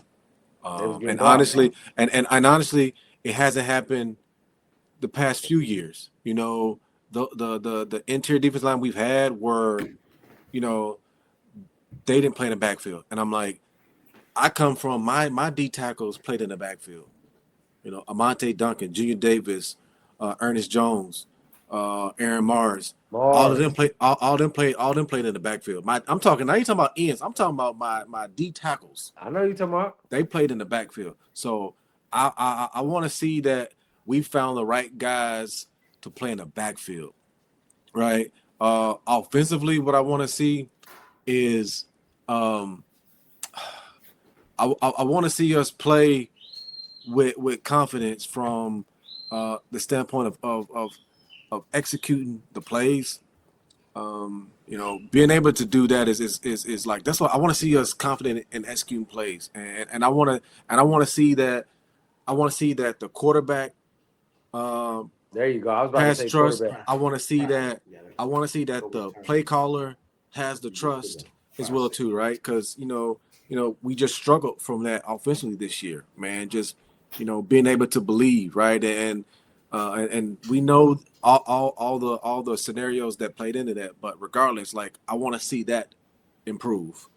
And honestly, it hasn't happened the past few years. The interior defensive line we've had were, they didn't play in the backfield. And I'm like, I come from my D tackles played in the backfield. Amante Duncan, Junior Davis, Ernest Jones, Aaron Mars. All of them played in the backfield. I'm talking now. You talking about ends? I'm talking about my D tackles. I know you're talking about. They played in the backfield. So I want to see that we found the right guys to play in the backfield, right? Offensively, what I want to see is I want to see us play with confidence from the standpoint of executing the plays. Being able to do that is like that's what I want to see us confident in executing plays, and I want to see that the quarterback There you go. I was about to has say trust. quarterback. I want to see that the play caller has the trust as well too, right? Because we just struggled from that offensively this year, man. Just being able to believe, right? And we know all the scenarios that played into that, but regardless, like I want to see that improve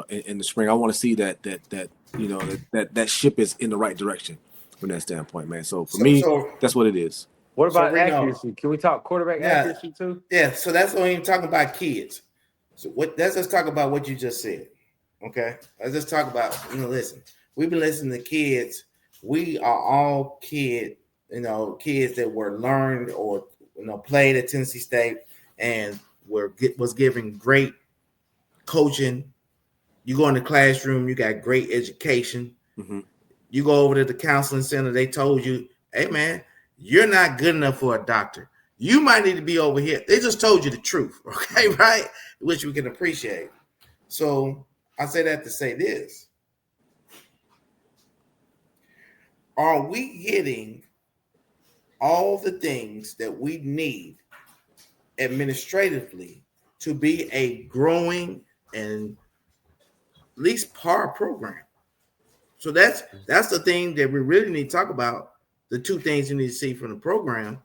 in the spring. I want to see that ship is in the right direction from that standpoint, man. So for me, that's what it is. What about Reno, accuracy? Can we talk quarterback accuracy too? Yeah, so that's what I'm talking about kids. So let's just talk about what you just said. Okay. Let's just talk about, listen, we've been listening to kids. We are all kids that were learned or played at Tennessee State and was given great coaching. You go in the classroom, you got great education. Mm-hmm. You go over to the counseling center, they told you, hey man, you're not good enough for a doctor. You might need to be over here. They just told you the truth, okay, right? Which we can appreciate. So I say that to say this. Are we getting all the things that we need administratively to be a growing and at least par program? So that's the thing that we really need to talk about. The two things you need to see from the program.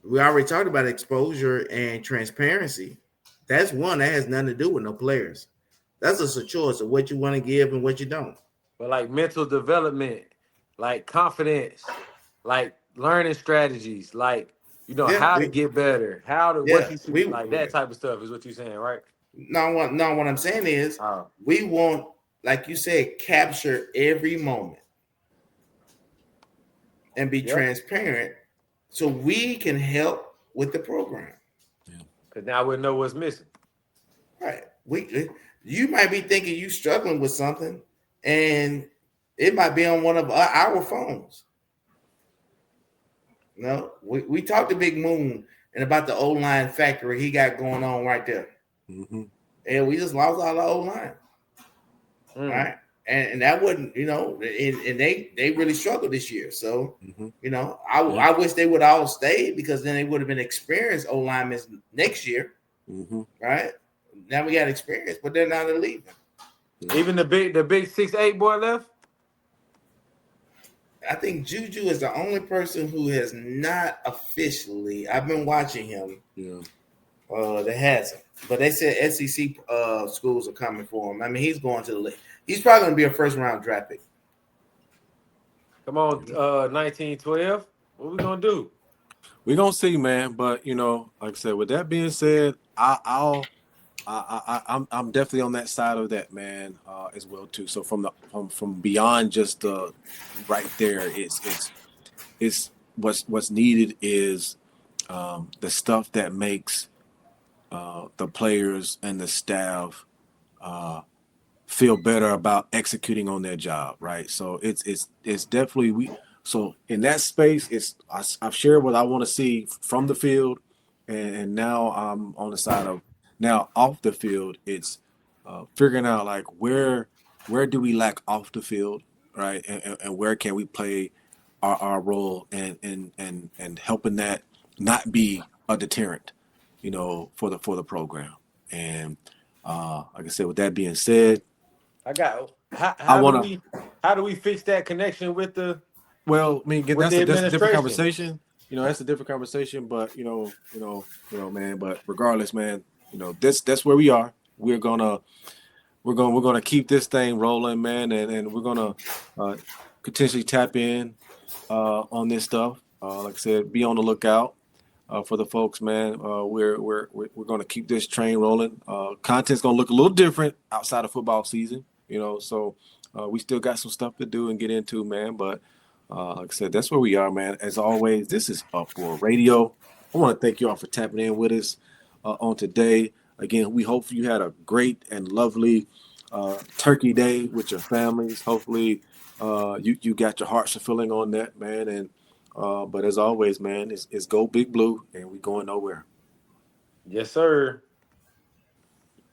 We already talked about exposure and transparency. That's one that has nothing to do with no players. That's just a choice of what you want to give and what you don't. But like mental development, like confidence, like learning strategies, like how to get better, what you see, like that type of stuff is what you're saying, right? No, what I'm saying is we want, like you said, capture every moment and be transparent so we can help with the program. Because now we know what's missing. Right. You might be thinking you struggling with something, and it might be on one of our phones. We talked to Big Moon and about the O-line factory he got going on right there. Mm-hmm. And we just lost all the O-line. Right. And that wouldn't, and they really struggled this year. So, I wish they would all stay because then they would have been experienced O-linemen next year. Mm-hmm. Right. Now we got experience, but they're not leaving. Even the big 6'8" boy left? I think Juju is the only person who has not officially. I've been watching him. Yeah. That hasn't. But they said SEC schools are coming for him. I mean, he's going to the league. He's probably going to be a first-round draft pick. Come on, 1912. What we gonna do? We're gonna see, man. But like I said, with that being said, I'm definitely on that side of that, man, as well too. So from beyond just the right there, it's what's needed is the stuff that makes the players and the staff feel better about executing on their job, right? So it's definitely So in that space, I've shared what I want to see from the field, and now I'm on the side of now off the field. It's figuring out like where do we lack off the field, right, and where can we play our role and helping that not be a deterrent, for the program. And like I said, with that being said, how do we fix that connection with the? Well, I mean, that's a different conversation. That's a different conversation. But man. But regardless, man, that's where we are. We're gonna keep this thing rolling, man, and we're gonna potentially tap in on this stuff. Like I said, be on the lookout for the folks, man. We're gonna keep this train rolling. Content's gonna look a little different outside of football season, So we still got some stuff to do and get into, man. But Like I said, that's where we are, man. As always, this is Uproar Radio. I want to thank you all for tapping in with us on today. Again, we hope you had a great and lovely Turkey Day with your families. Hopefully, you got your hearts fulfilling on that, man. And but as always, man, it's go big blue, and we going nowhere. Yes, sir.